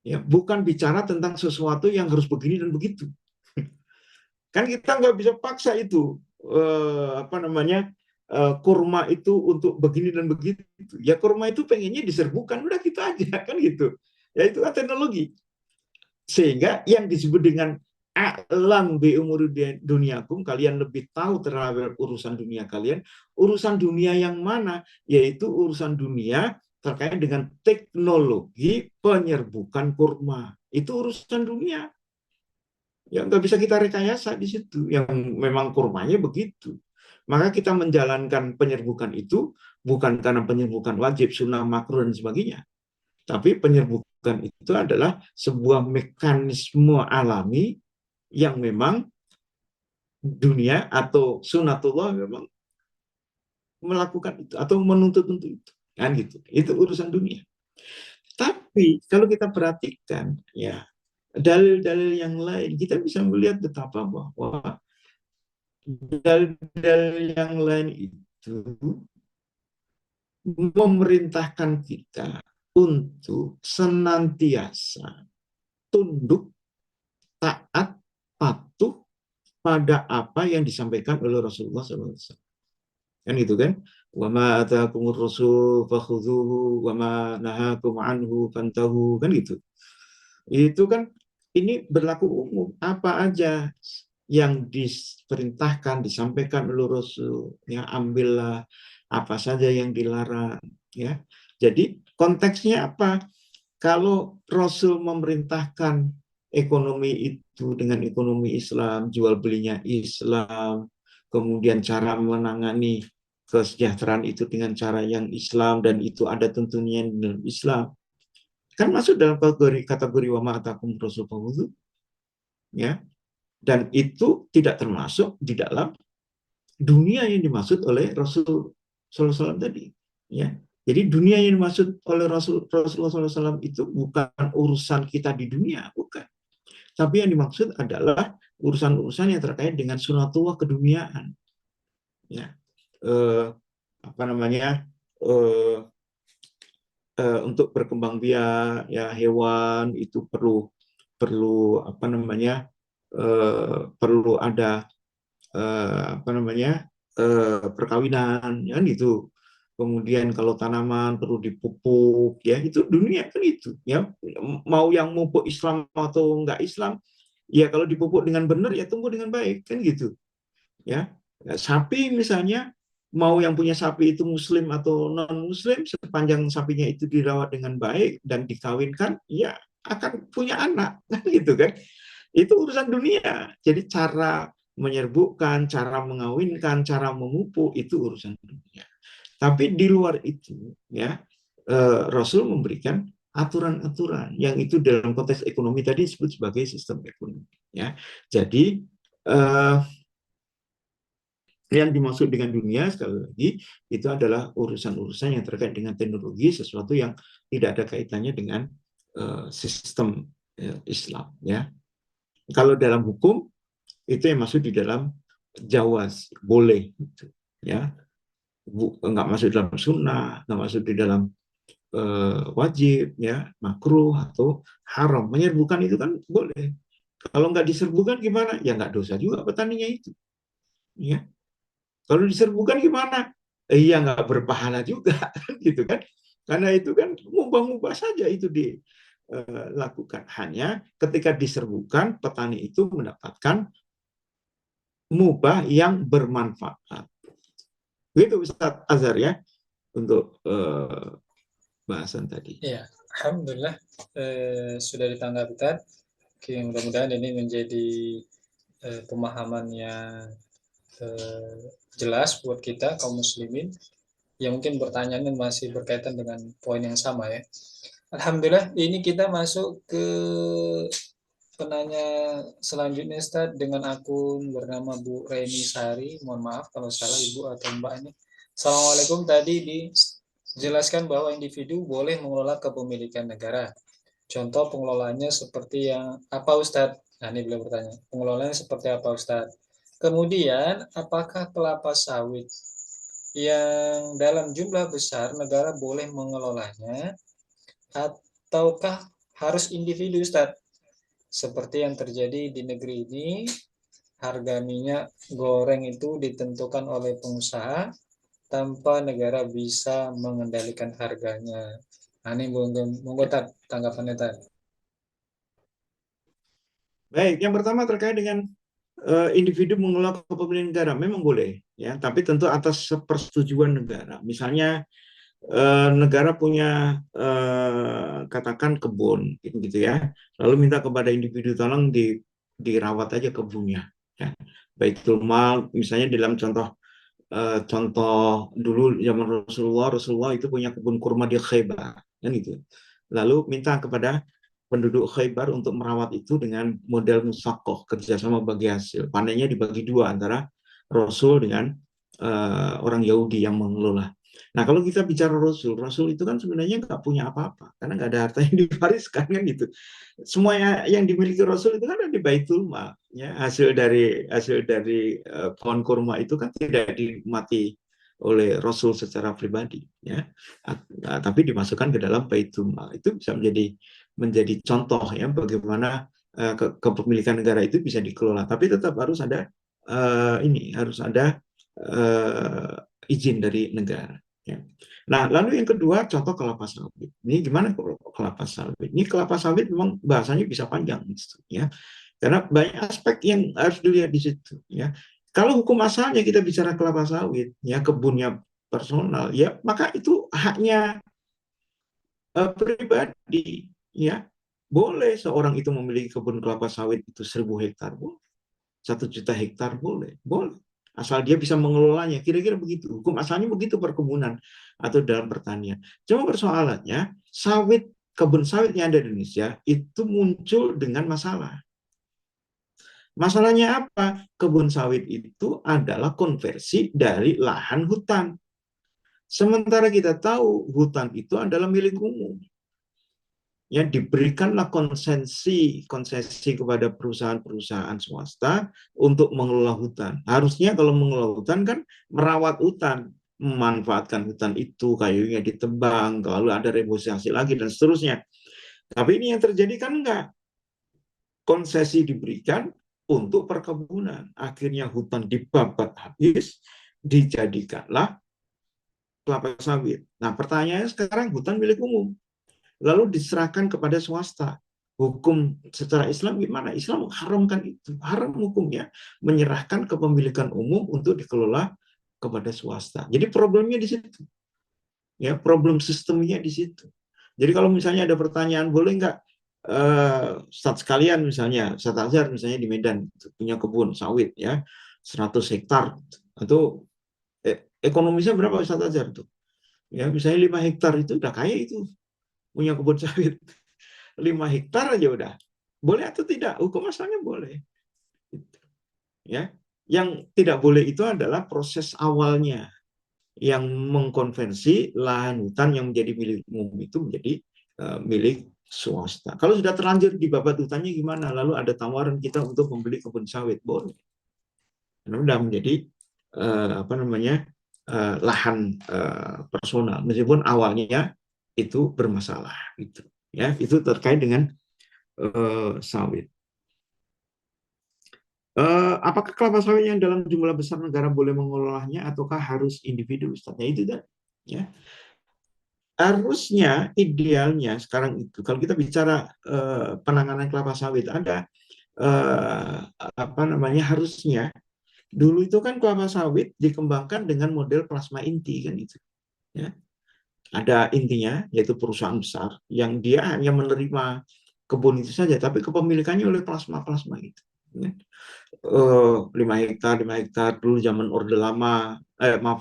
ya, bukan bicara tentang sesuatu yang harus begini dan begitu. Kan kita nggak bisa paksa itu kurma itu untuk begini dan begitu. Ya kurma itu pengennya diserbukan, udah gitu aja kan gitu. Ya itu kan teknologi. Sehingga yang disebut dengan a'lam bi umuri dunyakum, kalian lebih tahu terhadap urusan dunia kalian. Urusan dunia yang mana? Yaitu urusan dunia terkait dengan teknologi penyerbukan kurma. Itu urusan dunia. Ya nggak bisa kita rekayasa di situ. Yang memang kurmanya begitu. Maka kita menjalankan penyerbukan itu bukan karena penyerbukan wajib, sunnah, makruh, dan sebagainya. Tapi penyerbukan itu adalah sebuah mekanisme alami yang memang dunia atau sunatullah memang melakukan itu atau menuntut untuk itu, kan gitu. Itu urusan dunia. Tapi kalau kita perhatikan ya dalil-dalil yang lain, kita bisa melihat betapa bahwa dalil-dalil yang lain itu memerintahkan kita untuk senantiasa tunduk, taat, patuh pada apa yang disampaikan oleh Rasulullah SAW. Kan itu kan? Wa ma atakumur rasul fakhudhuhu wa ma nahakum anhu fantahu, kan gitu. Itu kan ini berlaku umum. Apa aja yang diperintahkan, disampaikan oleh Rasul, ya ambillah. Apa saja yang dilarang, ya. Jadi konteksnya apa? Kalau Rasul memerintahkan ekonomi itu dengan ekonomi Islam, jual belinya Islam, kemudian cara menangani kesejahteraan itu dengan cara yang Islam, dan itu ada tentunya dalam Islam, kan masuk dalam kategori wa ma'atakum rasul itu, ya. Dan itu tidak termasuk di dalam dunia yang dimaksud oleh Rasul SAW tadi, ya. Jadi dunia yang dimaksud oleh Rasulullah SAW itu bukan urusan kita di dunia, bukan. Tapi yang dimaksud adalah urusan-urusan yang terkait dengan sunatullah keduniaan, ya. Apa namanya? Untuk berkembang biak, ya, hewan itu perlu perlu apa namanya? Perlu ada apa namanya? Perkawinan, ya, kan itu. Kemudian kalau tanaman perlu dipupuk, ya, itu dunia kan itu, ya. Mau yang pupuk Islam atau enggak Islam, ya kalau dipupuk dengan benar ya tumbuh dengan baik, kan gitu, ya. Sapi misalnya, mau yang punya sapi itu muslim atau non muslim, sepanjang sapinya itu dirawat dengan baik dan dikawinkan, ya akan punya anak, kan gitu kan. Itu urusan dunia. Jadi cara menyerbukan, cara mengawinkan, cara memupuk itu urusan dunia. Tapi di luar itu, ya, Rasul memberikan aturan-aturan yang itu dalam konteks ekonomi tadi disebut sebagai sistem ekonomi, ya. Jadi yang dimaksud dengan dunia, sekali lagi, itu adalah urusan-urusan yang terkait dengan teknologi, sesuatu yang tidak ada kaitannya dengan sistem Islam, ya. Kalau dalam hukum itu yang masuk di dalam jawaz, boleh, gitu, ya. Nggak masuk dalam sunnah, nggak masuk di dalam wajib, ya, makruh atau haram. Menyerbukan itu kan boleh. Kalau nggak diserbukan gimana? Ya nggak dosa juga petaninya itu, ya. Kalau diserbukan gimana? Iya, nggak berpahala juga, gitu kan? Karena itu kan mubah-mubah saja itu dilakukan. Hanya ketika diserbukan, petani itu mendapatkan mubah yang bermanfaat. Begitu Ustaz Azhar, ya, untuk bahasan tadi. Ya, alhamdulillah sudah ditanggapi Tad. Oke, mudah-mudahan ini menjadi pemahaman yang jelas buat kita kaum muslimin yang mungkin pertanyaannya masih berkaitan dengan poin yang sama ya. Alhamdulillah ini kita masuk ke penanya selanjutnya Ustaz dengan akun bernama Bu Reni Sari. Mohon maaf kalau salah Ibu atau Mbak ini. Assalamualaikum, tadi dijelaskan bahwa individu boleh mengelola kepemilikan negara. Contoh pengelolaannya seperti yang apa Ustaz? Nah, ini beliau bertanya. Pengelolaannya seperti apa Ustaz? Kemudian, apakah kelapa sawit yang dalam jumlah besar negara boleh mengelolanya ataukah harus individu Ustaz? Seperti yang terjadi di negeri ini, harga minyak goreng itu ditentukan oleh pengusaha tanpa negara bisa mengendalikan harganya. Nah, ini monggo tanggapannya Tad. Baik, yang pertama terkait dengan individu mengelola kepemilikan negara, memang boleh, ya, tapi tentu atas persetujuan negara. Misalnya negara punya katakan kebun, gitu ya, lalu minta kepada individu tolong dirawat aja kebunnya, ya. Baitul Mal misalnya, dalam contoh dulu zaman Rasulullah itu punya kebun kurma di Khaybar, kan gitu. Lalu minta kepada penduduk Khaybar untuk merawat itu dengan model musakoh, kerjasama bagi hasil. Panennya dibagi dua antara Rasul dengan orang Yahudi yang mengelola. Nah, kalau kita bicara Rasul, Rasul itu kan sebenarnya nggak punya apa-apa, karena nggak ada harta yang diwariskan kan gitu. Semua yang dimiliki Rasul itu kan ada di Baitul Mal, ya, hasil dari pohon kurma itu kan tidak dinikmati oleh Rasul secara pribadi, ya. Nah, tapi dimasukkan ke dalam Baitul Mal. Itu bisa menjadi contoh ya bagaimana kepemilikan negara itu bisa dikelola. Tapi tetap harus ada izin dari negara. Ya. Nah, lalu yang kedua, contoh kelapa sawit. Ini gimana kelapa sawit? Ini kelapa sawit memang bahasanya bisa panjang, gitu, ya. Karena banyak aspek yang harus dilihat di situ, ya. Kalau hukum asalnya kita bicara kelapa sawit, ya kebunnya personal, ya maka itu haknya pribadi, ya. Boleh seorang itu memiliki kebun kelapa sawit itu 1.000 hektar, boleh. 1 juta hektar boleh. Asal dia bisa mengelolanya, kira-kira begitu. Hukum asalnya begitu perkebunan atau dalam pertanian. Cuma persoalannya, kebun sawit yang ada di Indonesia itu muncul dengan masalah. Masalahnya apa? Kebun sawit itu adalah konversi dari lahan hutan. Sementara kita tahu hutan itu adalah milik umum. Ya, diberikanlah konsesi kepada perusahaan-perusahaan swasta untuk mengelola hutan. Harusnya kalau mengelola hutan kan merawat hutan, memanfaatkan hutan itu, kayunya ditebang, lalu ada reboisasi lagi dan seterusnya. Tapi ini yang terjadi kan enggak. Konsesi diberikan untuk perkebunan. Akhirnya hutan dibabat habis, dijadikanlah kelapa sawit. Nah, pertanyaannya sekarang hutan milik umum lalu diserahkan kepada swasta. Hukum secara Islam gimana? Islam haramkan itu, haram hukumnya menyerahkan kepemilikan umum untuk dikelola kepada swasta. Jadi problemnya di situ, ya problem sistemnya di situ. Jadi kalau misalnya ada pertanyaan, boleh nggak Ustadz sekalian misalnya, Ustadz Azhar misalnya di Medan punya kebun sawit ya 100 hektar atau ekonomisnya berapa Ustadz Azhar tuh? Ya misalnya 5 hektar itu udah kaya itu punya kebun sawit. 5 hektar aja udah. Boleh atau tidak? Hukum asalnya boleh. Ya. Yang tidak boleh itu adalah proses awalnya yang mengkonversi lahan hutan yang menjadi milik umum itu menjadi milik swasta. Kalau sudah terlanjur dibabat hutannya gimana? Lalu ada tawaran kita untuk membeli kebun sawit, boleh. Karena sudah menjadi lahan personal, meskipun awalnya itu bermasalah. Gitu. Ya, itu terkait dengan sawit. Apakah kelapa sawit yang dalam jumlah besar negara boleh mengelolanya ataukah harus individu? Ustaznya itu kan, ya. Harusnya idealnya sekarang itu kalau kita bicara penanganan kelapa sawit ada harusnya dulu itu kan kelapa sawit dikembangkan dengan model plasma inti kan itu, ya. Ada intinya yaitu perusahaan besar yang dia hanya menerima kebun itu saja, tapi kepemilikannya oleh plasma itu. Ya. 5 hektar dulu zaman Orde Lama,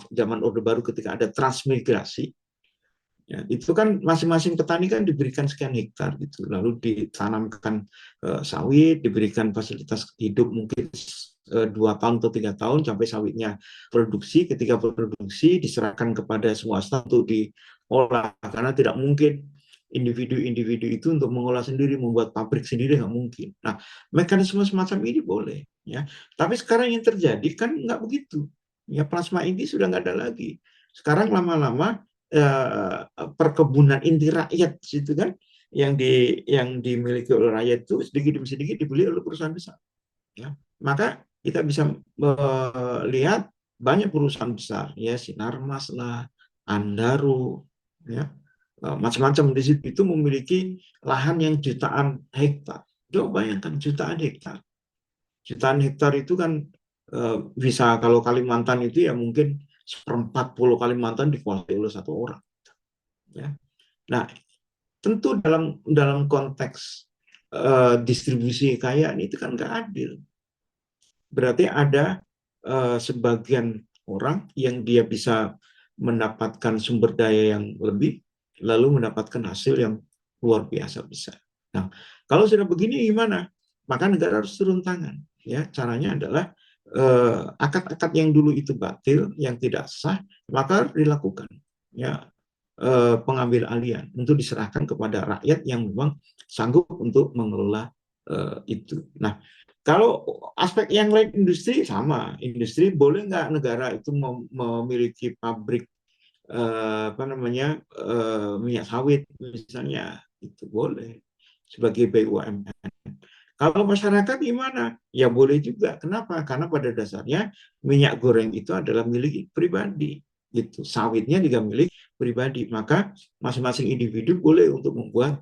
zaman Orde Baru ketika ada transmigrasi, ya, itu kan masing-masing petani kan diberikan sekian hektar gitu, lalu ditanamkan sawit, diberikan fasilitas hidup mungkin 2 tahun atau 3 tahun sampai sawitnya produksi. Ketika produksi diserahkan kepada swasta untuk diolah karena tidak mungkin individu-individu itu untuk mengolah sendiri, membuat pabrik sendiri nggak mungkin. Nah, mekanisme semacam ini boleh, ya. Tapi sekarang yang terjadi kan nggak begitu. Ya, plasma inti sudah nggak ada lagi. Sekarang lama-lama perkebunan inti rakyat situ kan yang dimiliki oleh rakyat itu sedikit demi sedikit dibeli oleh perusahaan besar. Ya, maka kita bisa melihat banyak perusahaan besar, ya Sinarmas lah, Andaro, ya macam-macam di situ itu memiliki lahan yang jutaan hektar. Coba bayangkan jutaan hektar itu kan bisa kalau Kalimantan itu ya mungkin 1/40 Kalimantan dikuasai oleh satu orang. Ya. Nah, tentu dalam konteks distribusi kekayaan itu kan nggak adil. Berarti ada sebagian orang yang dia bisa mendapatkan sumber daya yang lebih, lalu mendapatkan hasil yang luar biasa besar. Nah, kalau sudah begini gimana? Maka negara harus turun tangan. Ya, caranya adalah akad-akad yang dulu itu batil, yang tidak sah, maka dilakukan ya pengambil alian untuk diserahkan kepada rakyat yang memang sanggup untuk mengelola itu. Nah, kalau aspek yang lain industri sama, industri boleh nggak negara itu memiliki pabrik apa namanya minyak sawit misalnya, itu boleh sebagai BUMN. Kalau masyarakat gimana? Ya boleh juga. Kenapa? Karena pada dasarnya minyak goreng itu adalah milik pribadi. Gitu. Sawitnya juga milik pribadi. Maka masing-masing individu boleh untuk membuat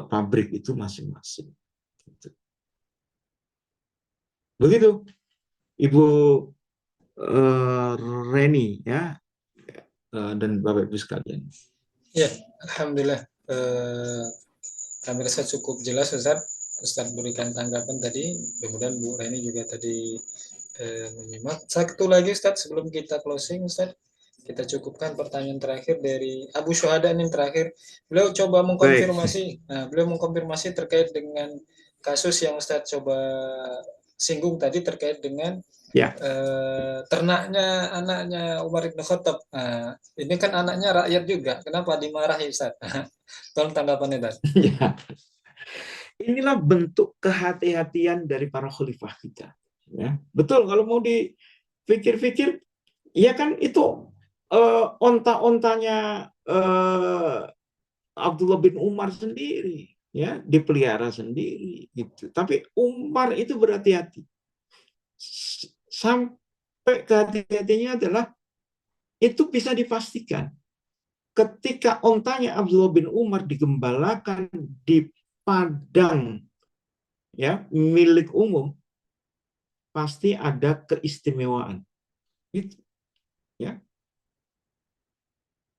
pabrik itu masing-masing. Gitu. Begitu, Ibu uh, Reni ya dan Bapak Ibu sekalian. Ya, alhamdulillah. Kami rasa cukup jelas, Ustaz. Ustaz berikan tanggapan tadi. Mudah-mudahan Bu Reni juga tadi menyimak. Satu lagi, Ustaz, sebelum kita closing, Ustaz, kita cukupkan pertanyaan terakhir dari Abu Syuhada ini terakhir. Beliau coba mengkonfirmasi, beliau mengkonfirmasi terkait dengan kasus yang Ustaz coba singgung tadi terkait dengan Ya. Ternaknya anaknya Umar bin Khattab. Ini kan anaknya rakyat juga. Kenapa dimarahi, Ustaz? Tolong tanggapannya, Ustaz. Ya. Inilah bentuk kehati-hatian dari para khalifah kita. Ya. Betul, kalau mau dipikir-pikir, ya kan itu onta-ontanya Abdullah bin Umar sendiri, ya dipelihara sendiri, gitu. Tapi Umar itu berhati-hati. Sampai kehati-hatinya adalah itu bisa dipastikan ketika ontanya Abdullah bin Umar digembalakan di padang ya milik umum, pasti ada keistimewaan. Gitu, ya.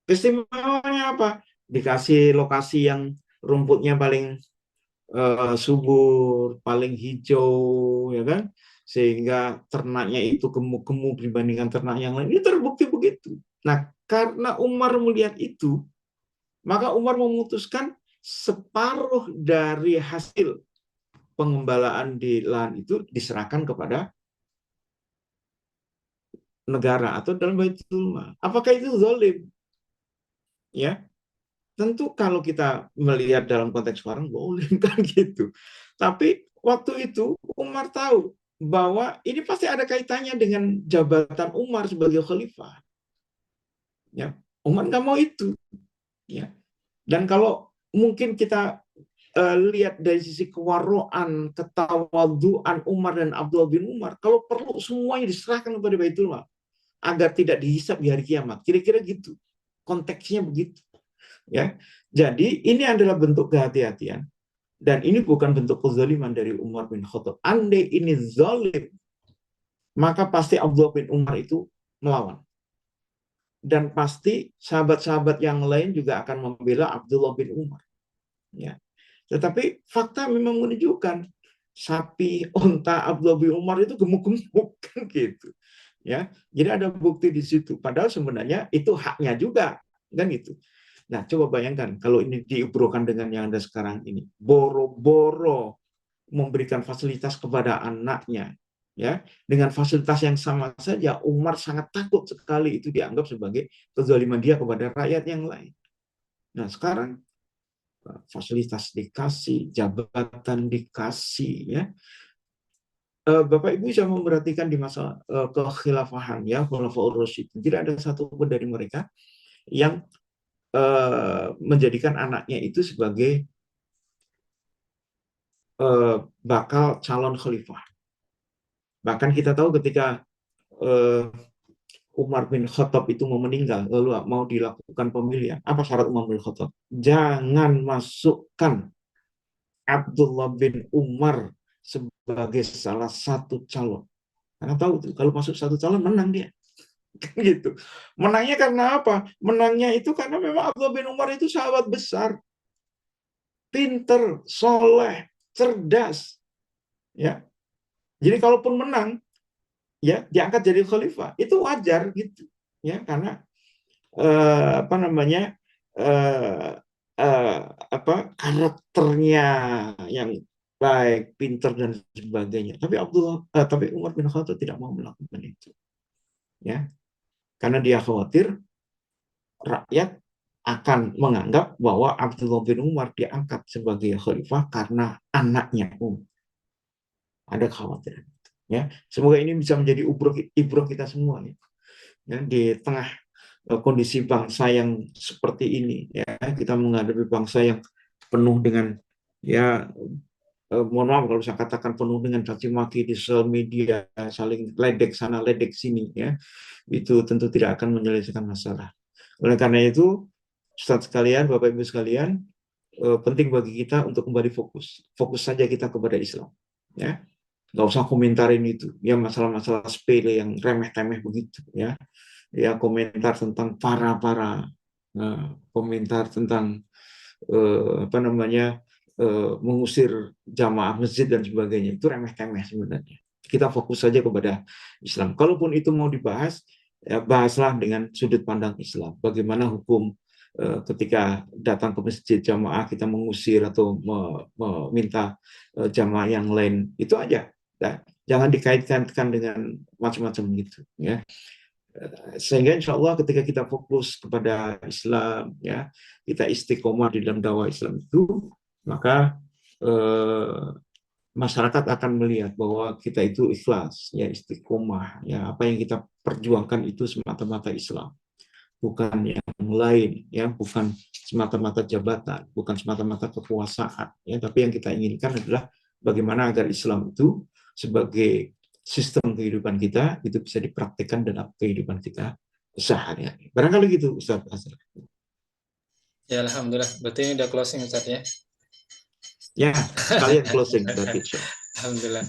Keistimewaannya apa? Dikasih lokasi yang rumputnya paling subur, paling hijau, ya kan? Sehingga ternaknya itu gemuk-gemuk dibandingkan ternak yang lain. Ini terbukti begitu. Nah, karena Umar melihat itu, maka Umar memutuskan separuh dari hasil pengembalaan di lahan itu diserahkan kepada negara atau dalam Baitul Mal. Apakah itu zalim? Ya, tentu kalau kita melihat dalam konteks sekarang boleh kan gitu. Tapi waktu itu Umar tahu bahwa ini pasti ada kaitannya dengan jabatan Umar sebagai khalifah. Ya, Umar nggak mau itu. Ya, dan kalau mungkin kita lihat dari sisi kewaroan, ketawaduan Umar dan Abdullah bin Umar, kalau perlu semuanya diserahkan kepada Baitul Mal agar tidak dihisap di hari kiamat. Kira-kira gitu. Konteksnya begitu. Ya, jadi ini adalah bentuk kehati-hatian dan ini bukan bentuk kezaliman dari Umar bin Khattab. Andai ini zalim, maka pasti Abdullah bin Umar itu melawan dan pasti sahabat-sahabat yang lain juga akan membela Abdullah bin Umar. Ya, tetapi fakta memang menunjukkan sapi onta Abdullah bin Umar itu gemuk-gemuk kan gitu. Ya, jadi ada bukti di situ. Padahal sebenarnya itu haknya juga kan gitu. Nah, coba bayangkan kalau ini diubrokan dengan yang ada sekarang ini. Boro-boro memberikan fasilitas kepada anaknya. Ya, dengan fasilitas yang sama saja, Umar sangat takut sekali itu dianggap sebagai kezaliman dia kepada rakyat yang lain. Nah, sekarang fasilitas dikasih, jabatan dikasih, ya. Bapak Ibu bisa memperhatikan di masa kekhilafahan ya, Khulafaur Rasyidin, tidak ada satupun dari mereka yang menjadikan anaknya itu sebagai bakal calon khalifah. Bahkan kita tahu ketika Umar bin Khattab itu mau meninggal, lalu mau dilakukan pemilihan, apa syarat Umar bin Khattab? Jangan masukkan Abdullah bin Umar sebagai salah satu calon. Karena tahu tuh, kalau masuk satu calon menang dia. Gitu. Menangnya karena apa? Menangnya itu karena memang Abdullah bin Umar itu sahabat besar. Pinter, soleh, cerdas. Ya. Jadi kalaupun menang, ya diangkat jadi khalifah, itu wajar gitu. Ya, karena apa namanya? eh, apa karakternya yang baik, pinter dan sebagainya. Tapi Umar bin Khattab tidak mau melakukan itu, ya, karena dia khawatir rakyat akan menganggap bahwa Abdullah bin Umar diangkat sebagai khalifah karena anaknya Umar. Ada kekhawatiran, ya. Semoga ini bisa menjadi ibroh kita semua, ya, di tengah kondisi bangsa yang seperti ini, ya, kita menghadapi bangsa yang penuh dengan, ya, mohon maaf kalau saya katakan penuh dengan caci maki di sosial media, saling ledek sana ledek sini, ya, itu tentu tidak akan menyelesaikan masalah. Oleh karena itu, Ustadz sekalian, Bapak Ibu sekalian, penting bagi kita untuk kembali fokus saja kita kepada Islam, ya, nggak usah komentarin itu, ya, masalah-masalah sepele yang remeh-temeh begitu, ya, komentar tentang komentar tentang apa namanya, mengusir jamaah masjid dan sebagainya, itu remeh-temeh sebenarnya. Kita fokus saja kepada Islam. Kalaupun itu mau dibahas, ya, bahaslah dengan sudut pandang Islam. Bagaimana hukum ketika datang ke masjid jamaah kita mengusir atau meminta jamaah yang lain, itu aja. Nah, jangan dikaitkan dengan macam-macam gitu, ya. Sehingga insya Allah ketika kita fokus kepada Islam, ya, kita istiqomah di dalam dakwah Islam itu, maka masyarakat akan melihat bahwa kita itu ikhlas, ya, istiqomah, ya, apa yang kita perjuangkan itu semata-mata Islam, bukan yang lain, ya, bukan semata-mata jabatan, bukan semata-mata kekuasaan, ya, tapi yang kita inginkan adalah bagaimana agar Islam itu sebagai sistem kehidupan kita itu bisa dipraktikkan dalam kehidupan kita sehari-hari. Barangkali gitu, Ustaz Azhar. Ya, alhamdulillah. Berarti ini udah closing Ustaz ya. Ya, sekalian closing berarti. Alhamdulillah.